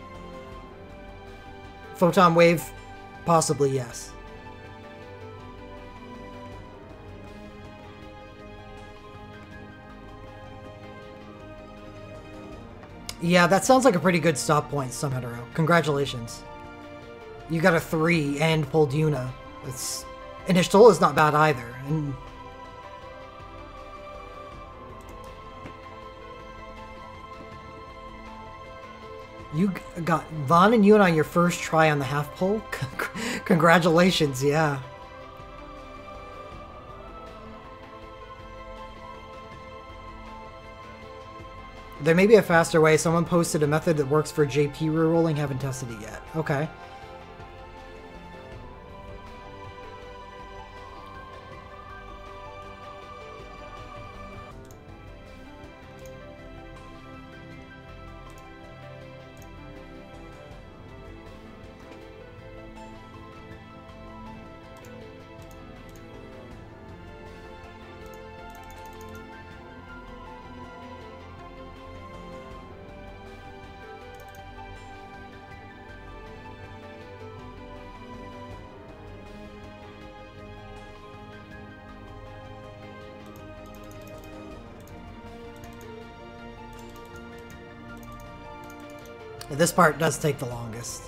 Photon Wave? Possibly, yes. Yeah, that sounds like a pretty good stop point, Sumhetero. Congratulations. You got a 3 and pulled Yuna. And Ishtola is not bad either. And you got Vaughn and Yuna on your first try on the half pull? Congratulations, yeah. There may be a faster way. Someone posted a method that works for JP rerolling. Haven't tested it yet. Okay. This part does take the longest.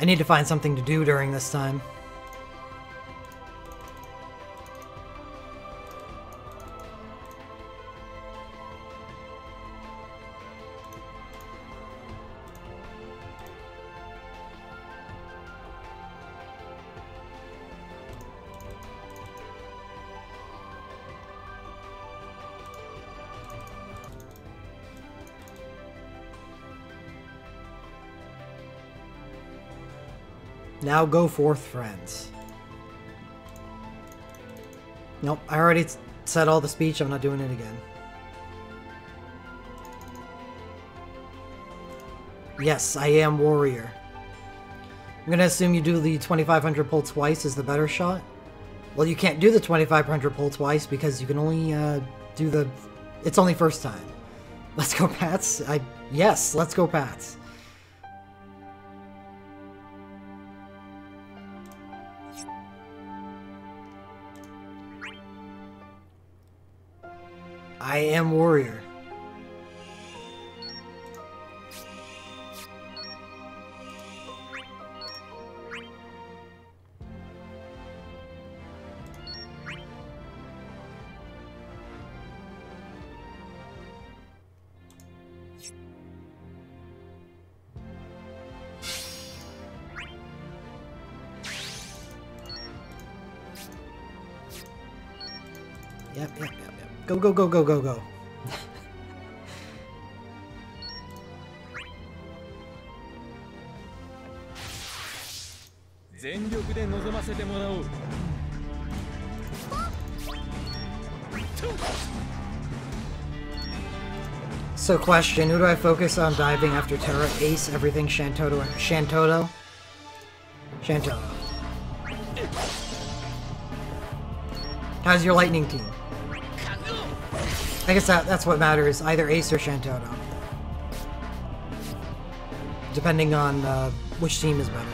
I need to find something to do during this time. Now go forth, friends. Nope, I already said all the speech. I'm not doing it again. Yes, I am warrior. I'm gonna assume you do the 2500 pull twice is the better shot. Well, you can't do the 2500 pull twice because you can only do the... It's only first time. Let's go, Pats. Yes, let's go, Pats. I am warrior. Yep. Go, go, go, go, go, go. So question, who do I focus on diving after Terra? Ace, everything, Shantoto? How's your lightning team? I guess that's what matters, either Ace or Shantoto. Depending on which team is better.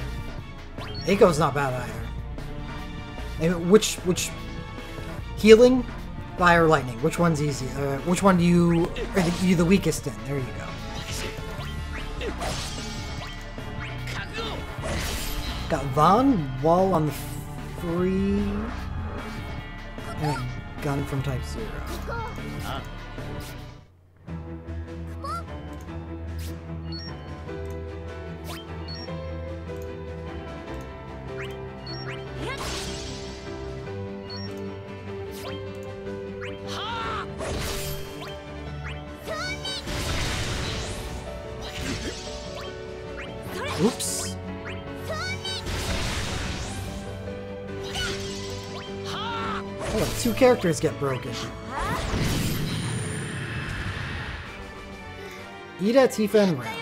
Aiko's not bad either. Which healing? Fire or lightning? Which one's easy? Which one do you are you the weakest in? There you go. Got Von, Wall on the free, and a gun from Type 0. Oops. Oh, 2 characters get broken. Ida, Tifa, and Ram.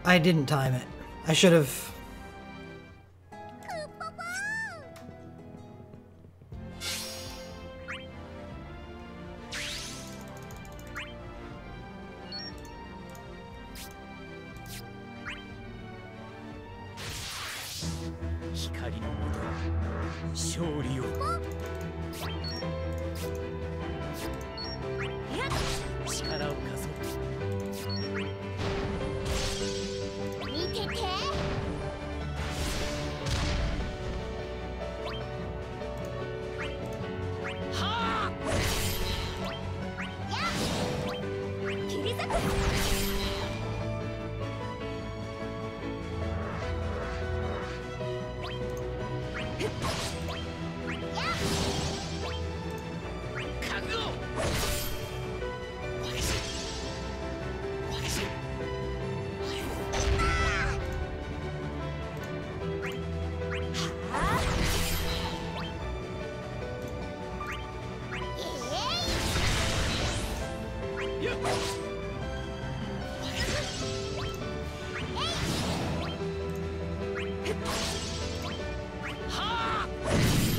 I didn't time it. I should have.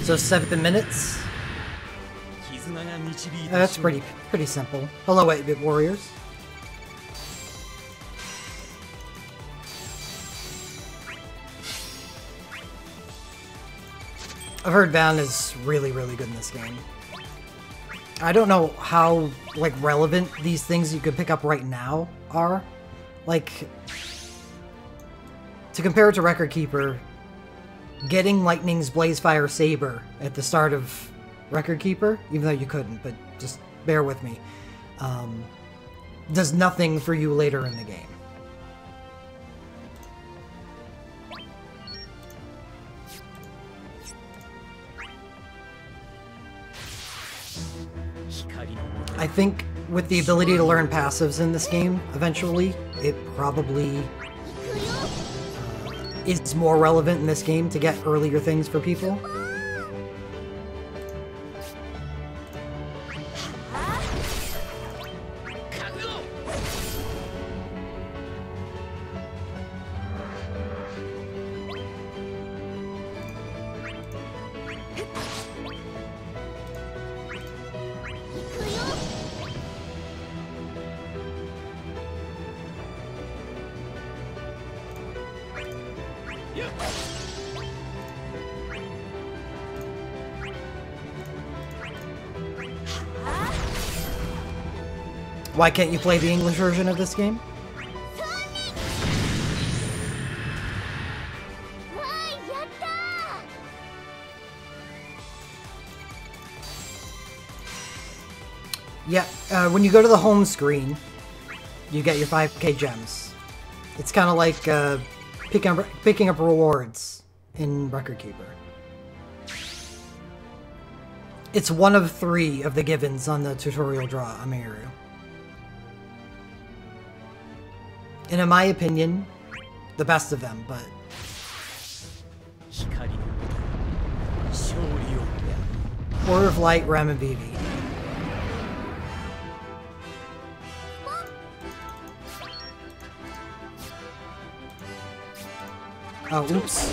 So 7 minutes? That's pretty simple. Hello, 8-bit warriors. I've heard Van is really good in this game. I don't know how, like, relevant these things you could pick up right now are. Like, to compare it to Record Keeper, getting Lightning's Blazefire Saber at the start of Record Keeper, even though you couldn't, but just bear with me, does nothing for you later in the game. I think with the ability to learn passives in this game, eventually, it probably is more relevant in this game to get earlier things for people. Why can't you play the English version of this game? Yeah, when you go to the home screen, you get your 5k gems. It's kind of like picking up rewards in Record Keeper. It's one of 3 of the givens on the tutorial draw, Amiru. And in my opinion, the best of them, but... Yeah. Order of Light, Ram, and Vivi. Oh, oops.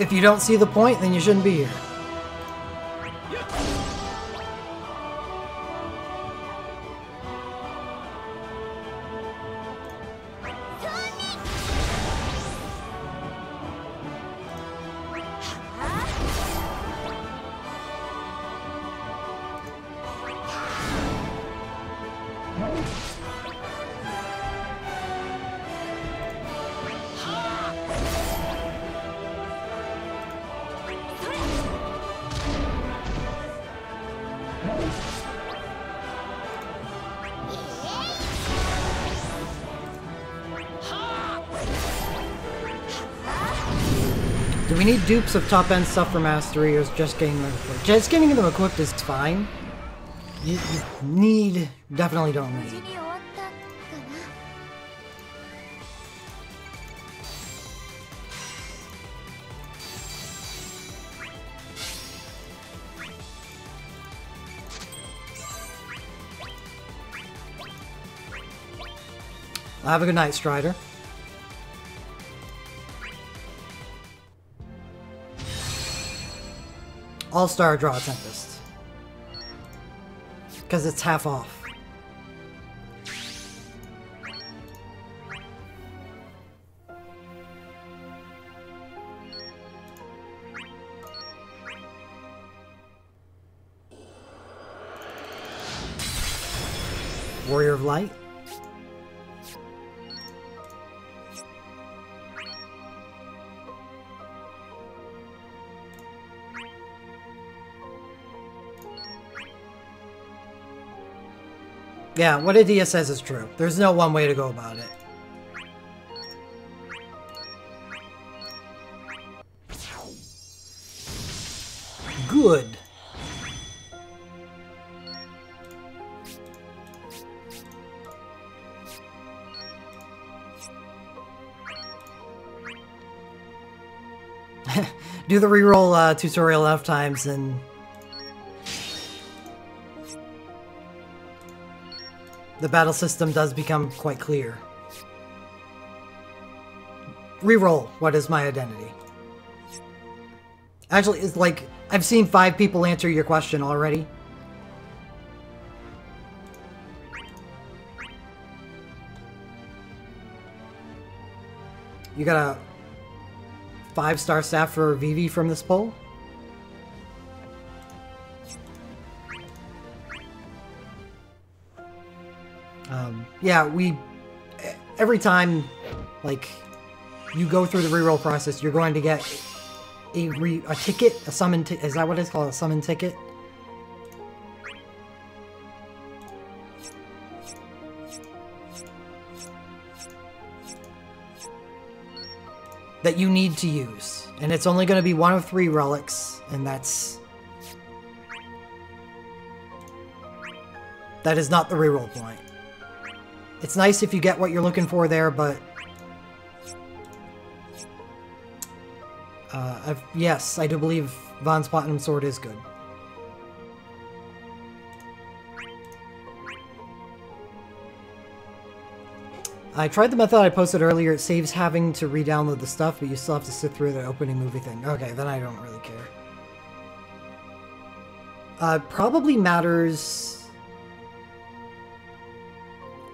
If you don't see the point, then you shouldn't be here. Do we need dupes of top-end stuff for mastery, or is just getting them equipped? Just getting them equipped is fine. You need... definitely don't need. Have a good night, Strider. All-Star Draw Tempest. Because it's half off. Warrior of Light. Yeah, what Adia says is true. There's no one way to go about it. Good. Do the reroll tutorial enough times and the battle system does become quite clear. Reroll, what is my identity? Actually, it's like, I've seen 5 people answer your question already. You got a 5-star staff for Vivi from this poll? Yeah, every time, like, you go through the reroll process, you're going to get a ticket, a summon ticket. Is that what it's called? A summon ticket? That you need to use. And it's only going to be one of 3 relics, and that is not the reroll point. It's nice if you get what you're looking for there, but yes, I do believe Von's Platinum Sword is good. I tried the method I posted earlier. It saves having to re-download the stuff, but you still have to sit through the opening movie thing. Okay, then I don't really care. Probably matters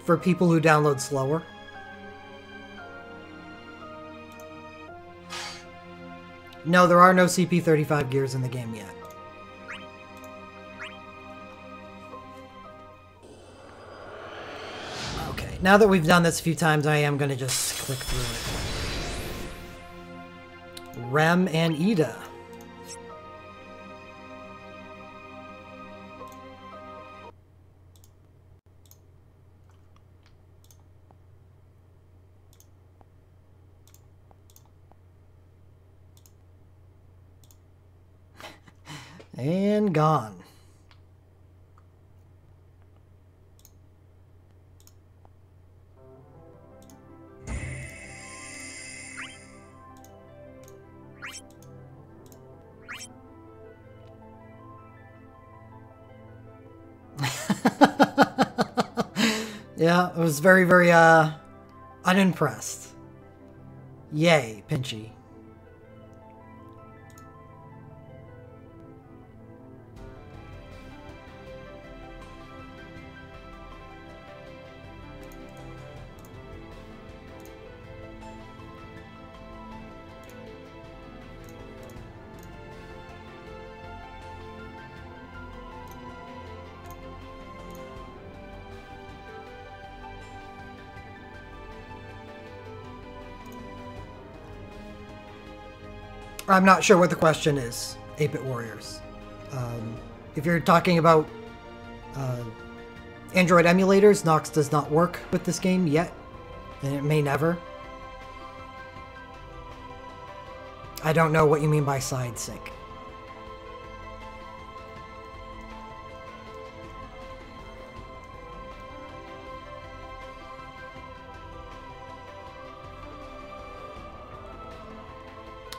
for people who download slower. No, there are no CP35 gears in the game yet. Okay, now that we've done this a few times, I am going to just click through it. Rem and Ida. And gone. Yeah, I was very, very, unimpressed. Yay, Pinchy. I'm not sure what the question is, 8-Bit Warriors. If you're talking about Android emulators, Nox does not work with this game yet, and it may never. I don't know what you mean by side sync.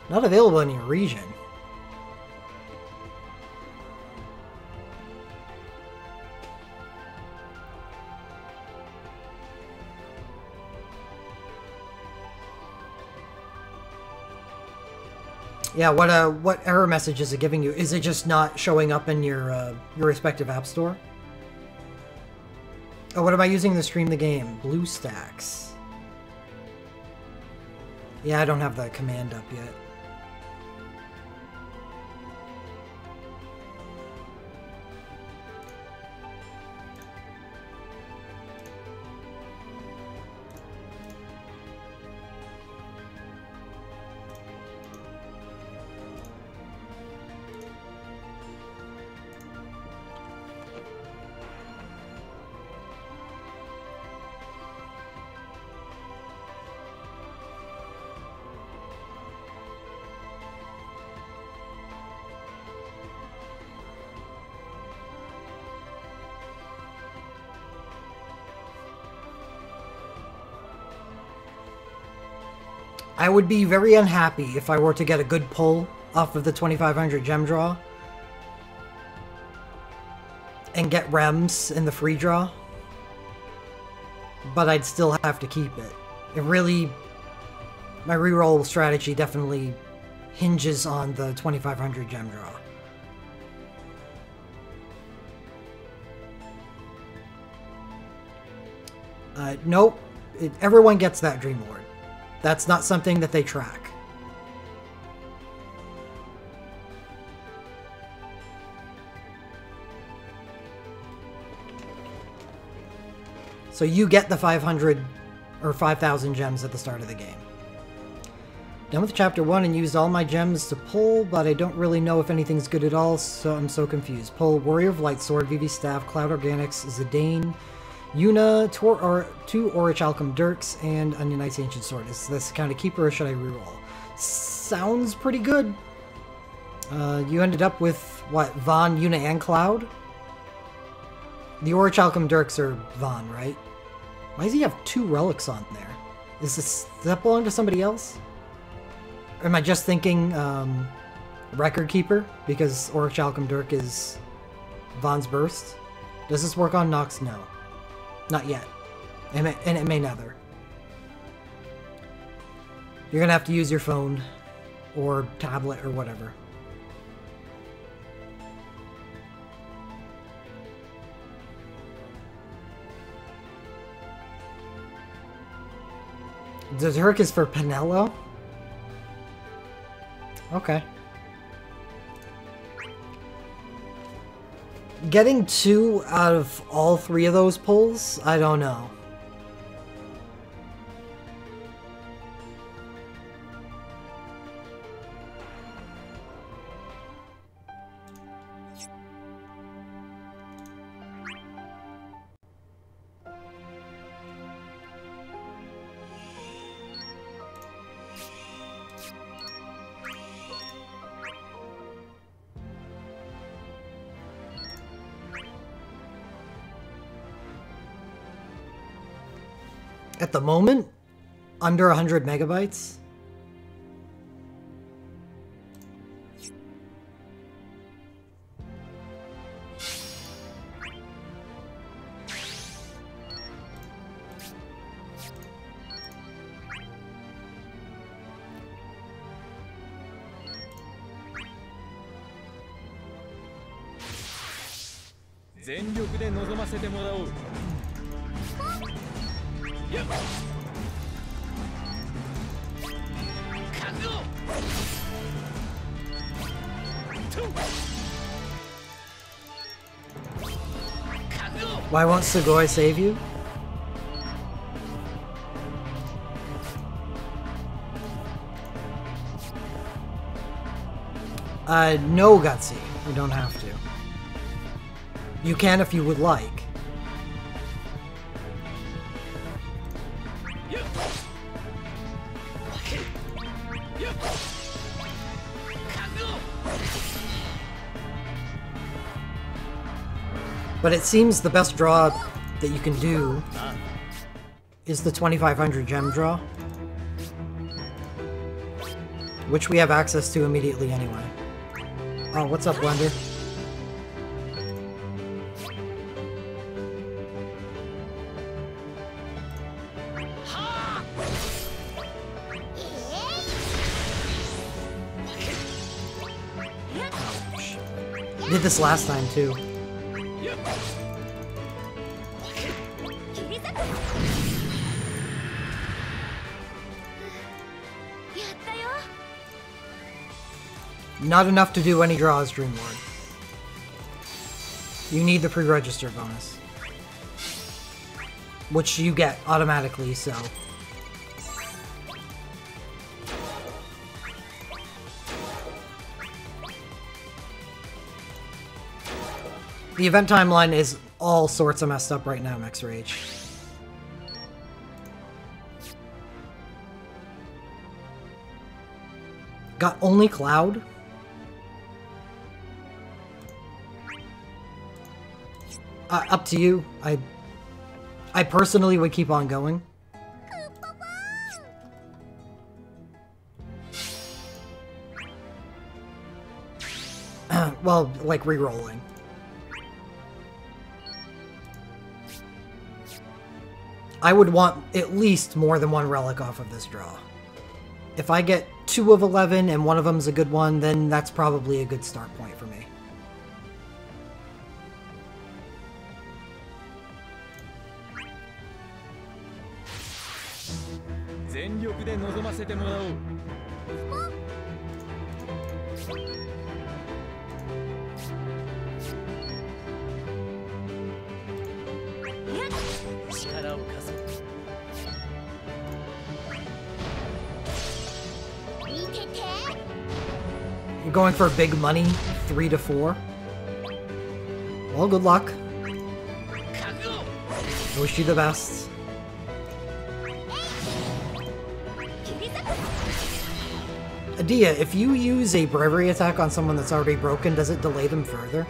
Not available in your region. Yeah, what error message is it giving you? Is it just not showing up in your respective app store? Oh, what am I using to stream the game? BlueStacks. Yeah, I don't have the command up yet. I would be very unhappy if I were to get a good pull off of the 2500 gem draw and get Rems in the free draw, but I'd still have to keep it. It really, my reroll strategy definitely hinges on the 2500 gem draw. Nope, everyone gets that Dream Lord. That's not something that they track. So you get the 500 or 5,000 gems at the start of the game. Done with chapter 1 and used all my gems to pull, but I don't really know if anything's good at all, so I'm so confused. Pull Warrior of Lightsword, VV Staff, Cloud Organics, Zidane, Yuna, two Orichalcum Dirks, and Onion Ice Ancient Sword. Is this kind of keeper or should I reroll? Sounds pretty good. You ended up with, what, Vaughn, Yuna, and Cloud? The Orichalcum Dirks are Vaughn, right? Why does he have 2 relics on there? Does that belong to somebody else? Or am I just thinking Record Keeper? Because Orichalcum Dirk is Vaughn's Burst? Does this work on Nox? No. Not yet. And it may never. You're gonna have to use your phone or tablet or whatever. The Turk is for Pinello? Okay. Getting 2 out of all 3 of those pulls? I don't know. At the moment, under 100 megabytes. Why won't Sugoi save you? No, Gutsy. You don't have to. You can if you would like. But it seems the best draw that you can do is the 2500 gem draw, which we have access to immediately anyway. Oh, what's up, Blender? Did this last time too. Not enough to do any draws, Dreamlord. You need the pre-register bonus, which you get automatically, so. The event timeline is all sorts of messed up right now, Max Rage. Got only Cloud? Up to you. I personally would keep on going. Well, like rerolling. I would want at least more than one relic off of this draw. If I get 2 of 11 and one of them's a good one, then that's probably a good start point for me. You're going for big money, 3 to 4. Well, good luck. I wish you the best. Adia, if you use a bravery attack on someone that's already broken, does it delay them further?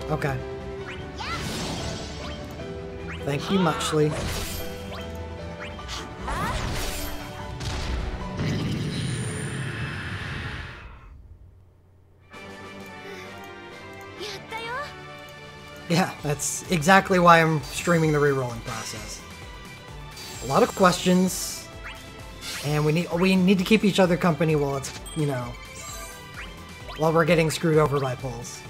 Okay. Thank you muchly. Yeah, that's exactly why I'm streaming the rerolling process. A lot of questions, and we need to keep each other company while it's, you know, while we're getting screwed over by pulls.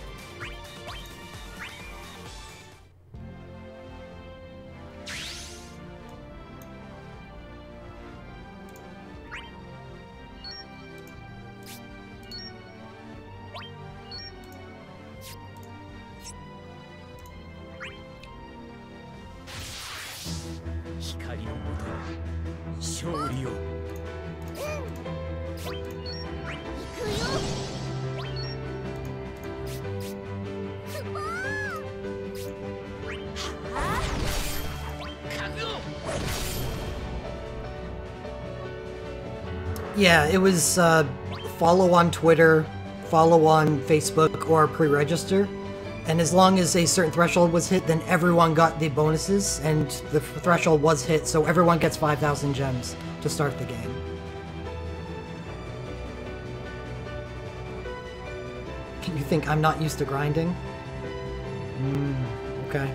Yeah, it was follow on Twitter, follow on Facebook, or pre-register. And as long as a certain threshold was hit, then everyone got the bonuses, and the threshold was hit, so everyone gets 5,000 gems to start the game. You think I'm not used to grinding? Okay.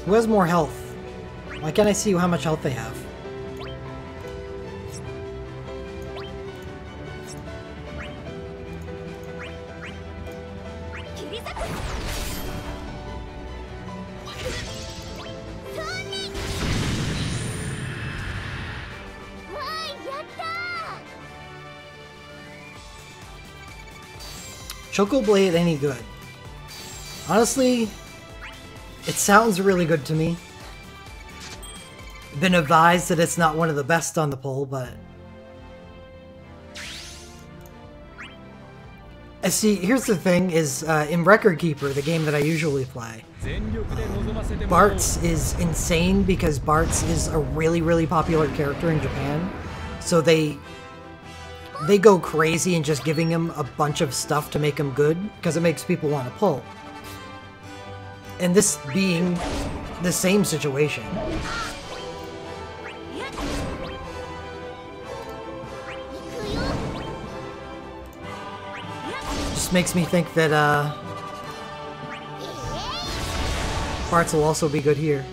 Who has more health? Why can't I see how much health they have? Choco Blade any good? Honestly, it sounds really good to me. Been advised that it's not one of the best on the poll, but... See, here's the thing, is in Record Keeper, the game that I usually play, Bartz is insane because Bartz is a really, really popular character in Japan. So they go crazy in just giving him a bunch of stuff to make him good, because it makes people want to pull. And this being the same situation. Just makes me think that Bartz will also be good here.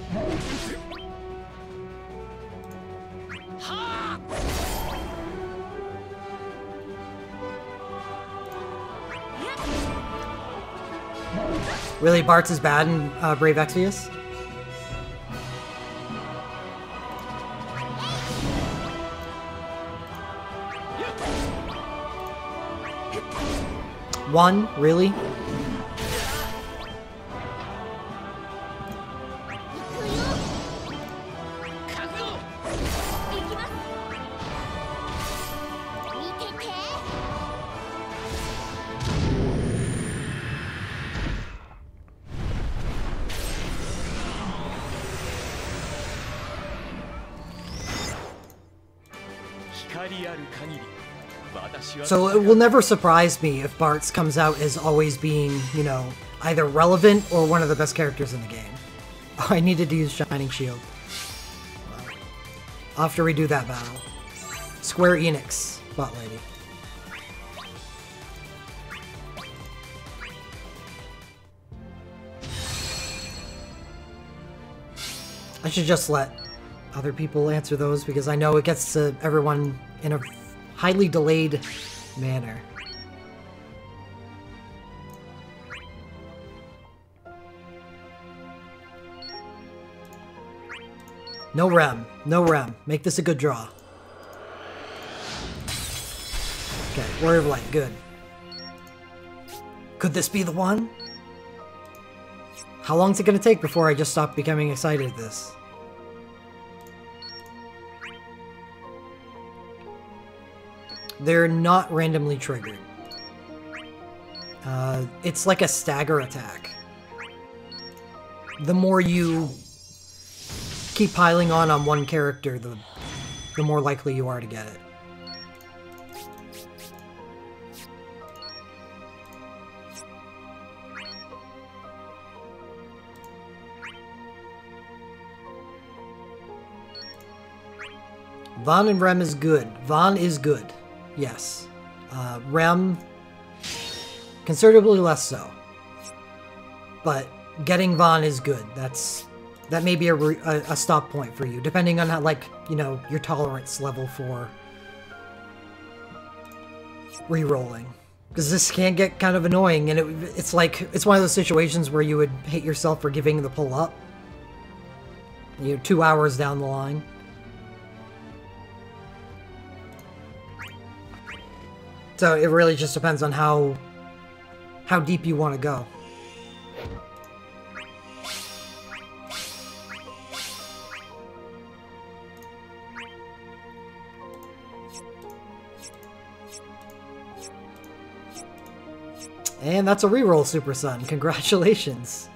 Really, Bartz is bad in Brave Exvius? One? Really? So it will never surprise me if Bartz comes out as always being, you know, either relevant or one of the best characters in the game. Oh, I needed to use Shining Shield. I'll have to redo that battle. Square Enix, bot lady. I should just let other people answer those because I know it gets to everyone in a highly delayed manner. No rem. No rem. Make this a good draw. Okay, Warrior of Light. Good. Could this be the one? How long is it going to take before I just stop becoming excited at this? They're not randomly triggered. It's like a stagger attack. The more you keep piling on one character, the more likely you are to get it. Von and Rem is good. Von is good. Yes. Rem, considerably less so. But getting Von is good. That may be a stop point for you, depending on how, like, you know, your tolerance level for rerolling. Because this can get kind of annoying, and it's like, it's one of those situations where you would hate yourself for giving the pull up. You're 2 hours down the line. So it really just depends on how deep you want to go. And that's a reroll, Super Sun. Congratulations.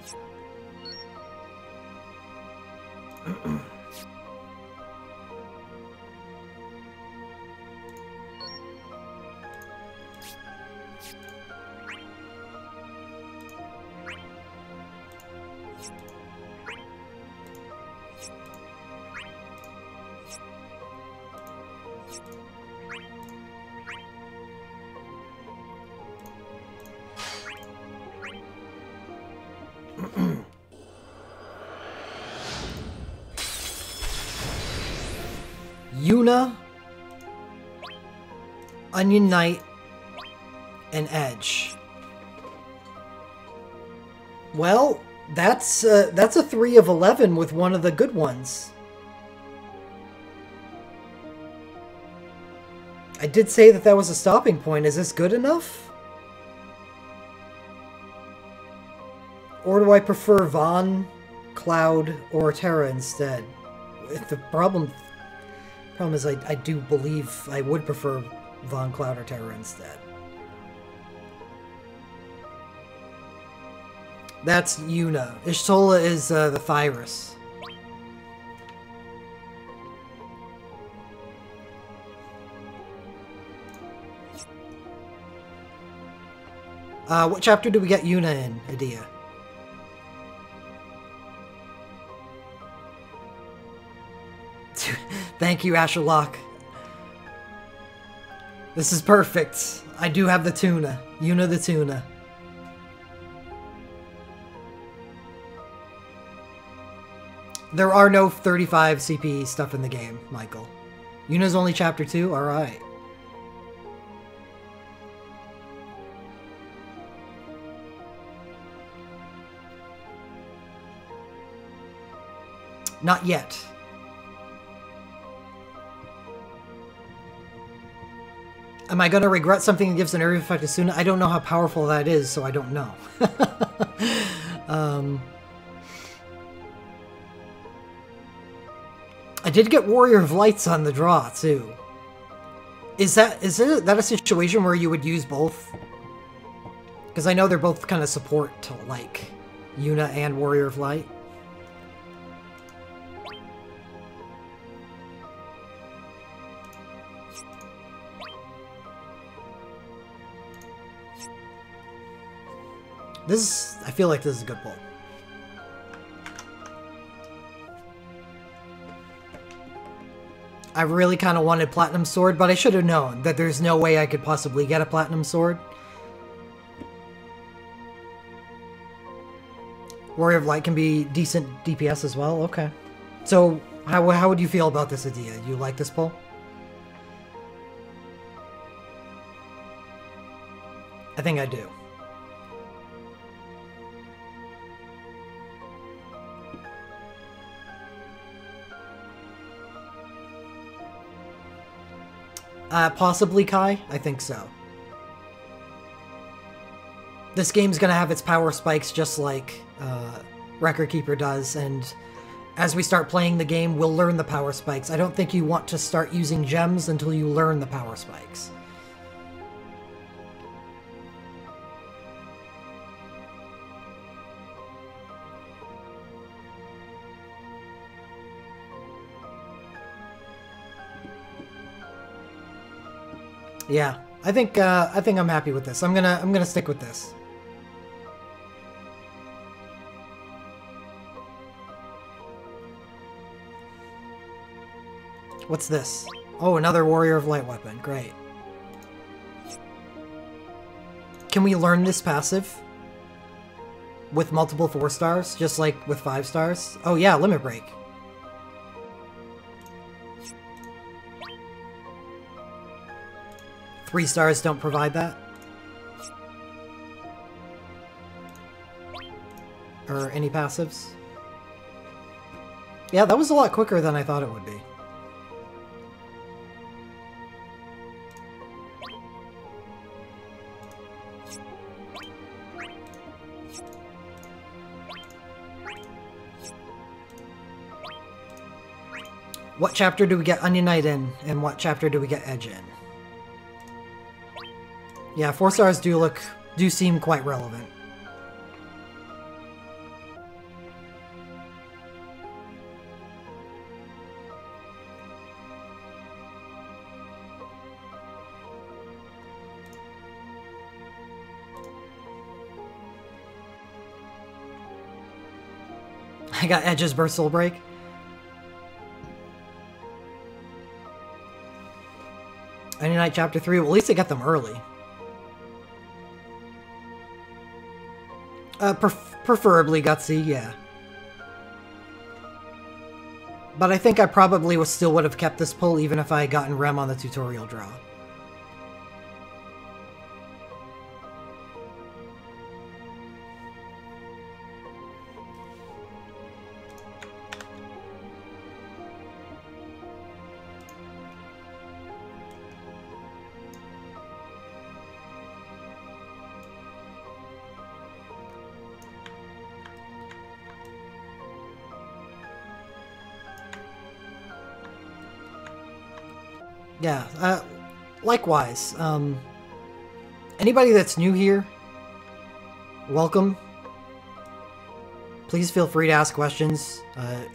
Yuna, Onion Knight, and Edge. Well, that's a 3 of 11 with one of the good ones. I did say that was a stopping point. Is this good enough? Or do I prefer Von, Cloud, or Terra instead? The problem is I do believe I would prefer Von, Cloud, or Terra instead. That's Yuna. Ishtola is the Thyrus. What chapter do we get Yuna in, Adia? Thank you, Asherlock. This is perfect. I do have the tuna. Yuna the tuna. There are no 35 CP stuff in the game, Michael. Yuna's only chapter 2? Alright. Not yet. Am I going to regret something that gives an area effect as soon? I don't know how powerful that is, so I don't know. I did get Warrior of Lights on the draw, too. Is that a situation where you would use both? Because I know they're both kind of support to, like, Yuna and Warrior of Light. I feel like this is a good pull. I really kind of wanted Platinum Sword, but I should have known that there's no way I could possibly get a Platinum Sword. Warrior of Light can be decent DPS as well? Okay. So, how would you feel about this idea? You like this pull? I think I do. Possibly Kai? I think so. This game's gonna have its power spikes just like Record Keeper does, and as we start playing the game, we'll learn the power spikes. I don't think you want to start using gems until you learn the power spikes. Yeah, I think I'm happy with this. I'm gonna stick with this. What's this? Oh, another Warrior of Light weapon. Great. Can we learn this passive with multiple 4 stars, just like with 5 stars? Oh yeah, Limit Break. Three stars don't provide that? Or any passives? Yeah, that was a lot quicker than I thought it would be. What chapter do we get Onion Knight in, and what chapter do we get Edge in? Yeah, 4 stars do seem quite relevant. I got Edge's Burst Soul Break. Onion Knight Chapter 3, well, at least I got them early. Preferably Gutsy, yeah. But I think I probably still would have kept this pull even if I had gotten Rem on the tutorial draw. Yeah, likewise. Anybody that's new here, welcome. Please feel free to ask questions.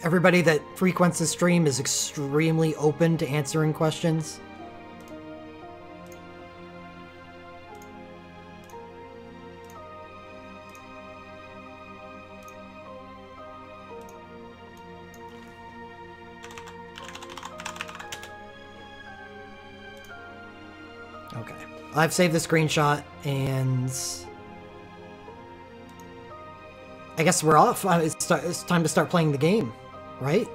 Everybody that frequents the stream is extremely open to answering questions. Okay, I've saved the screenshot, and I guess we're off. It's time to start playing the game, right?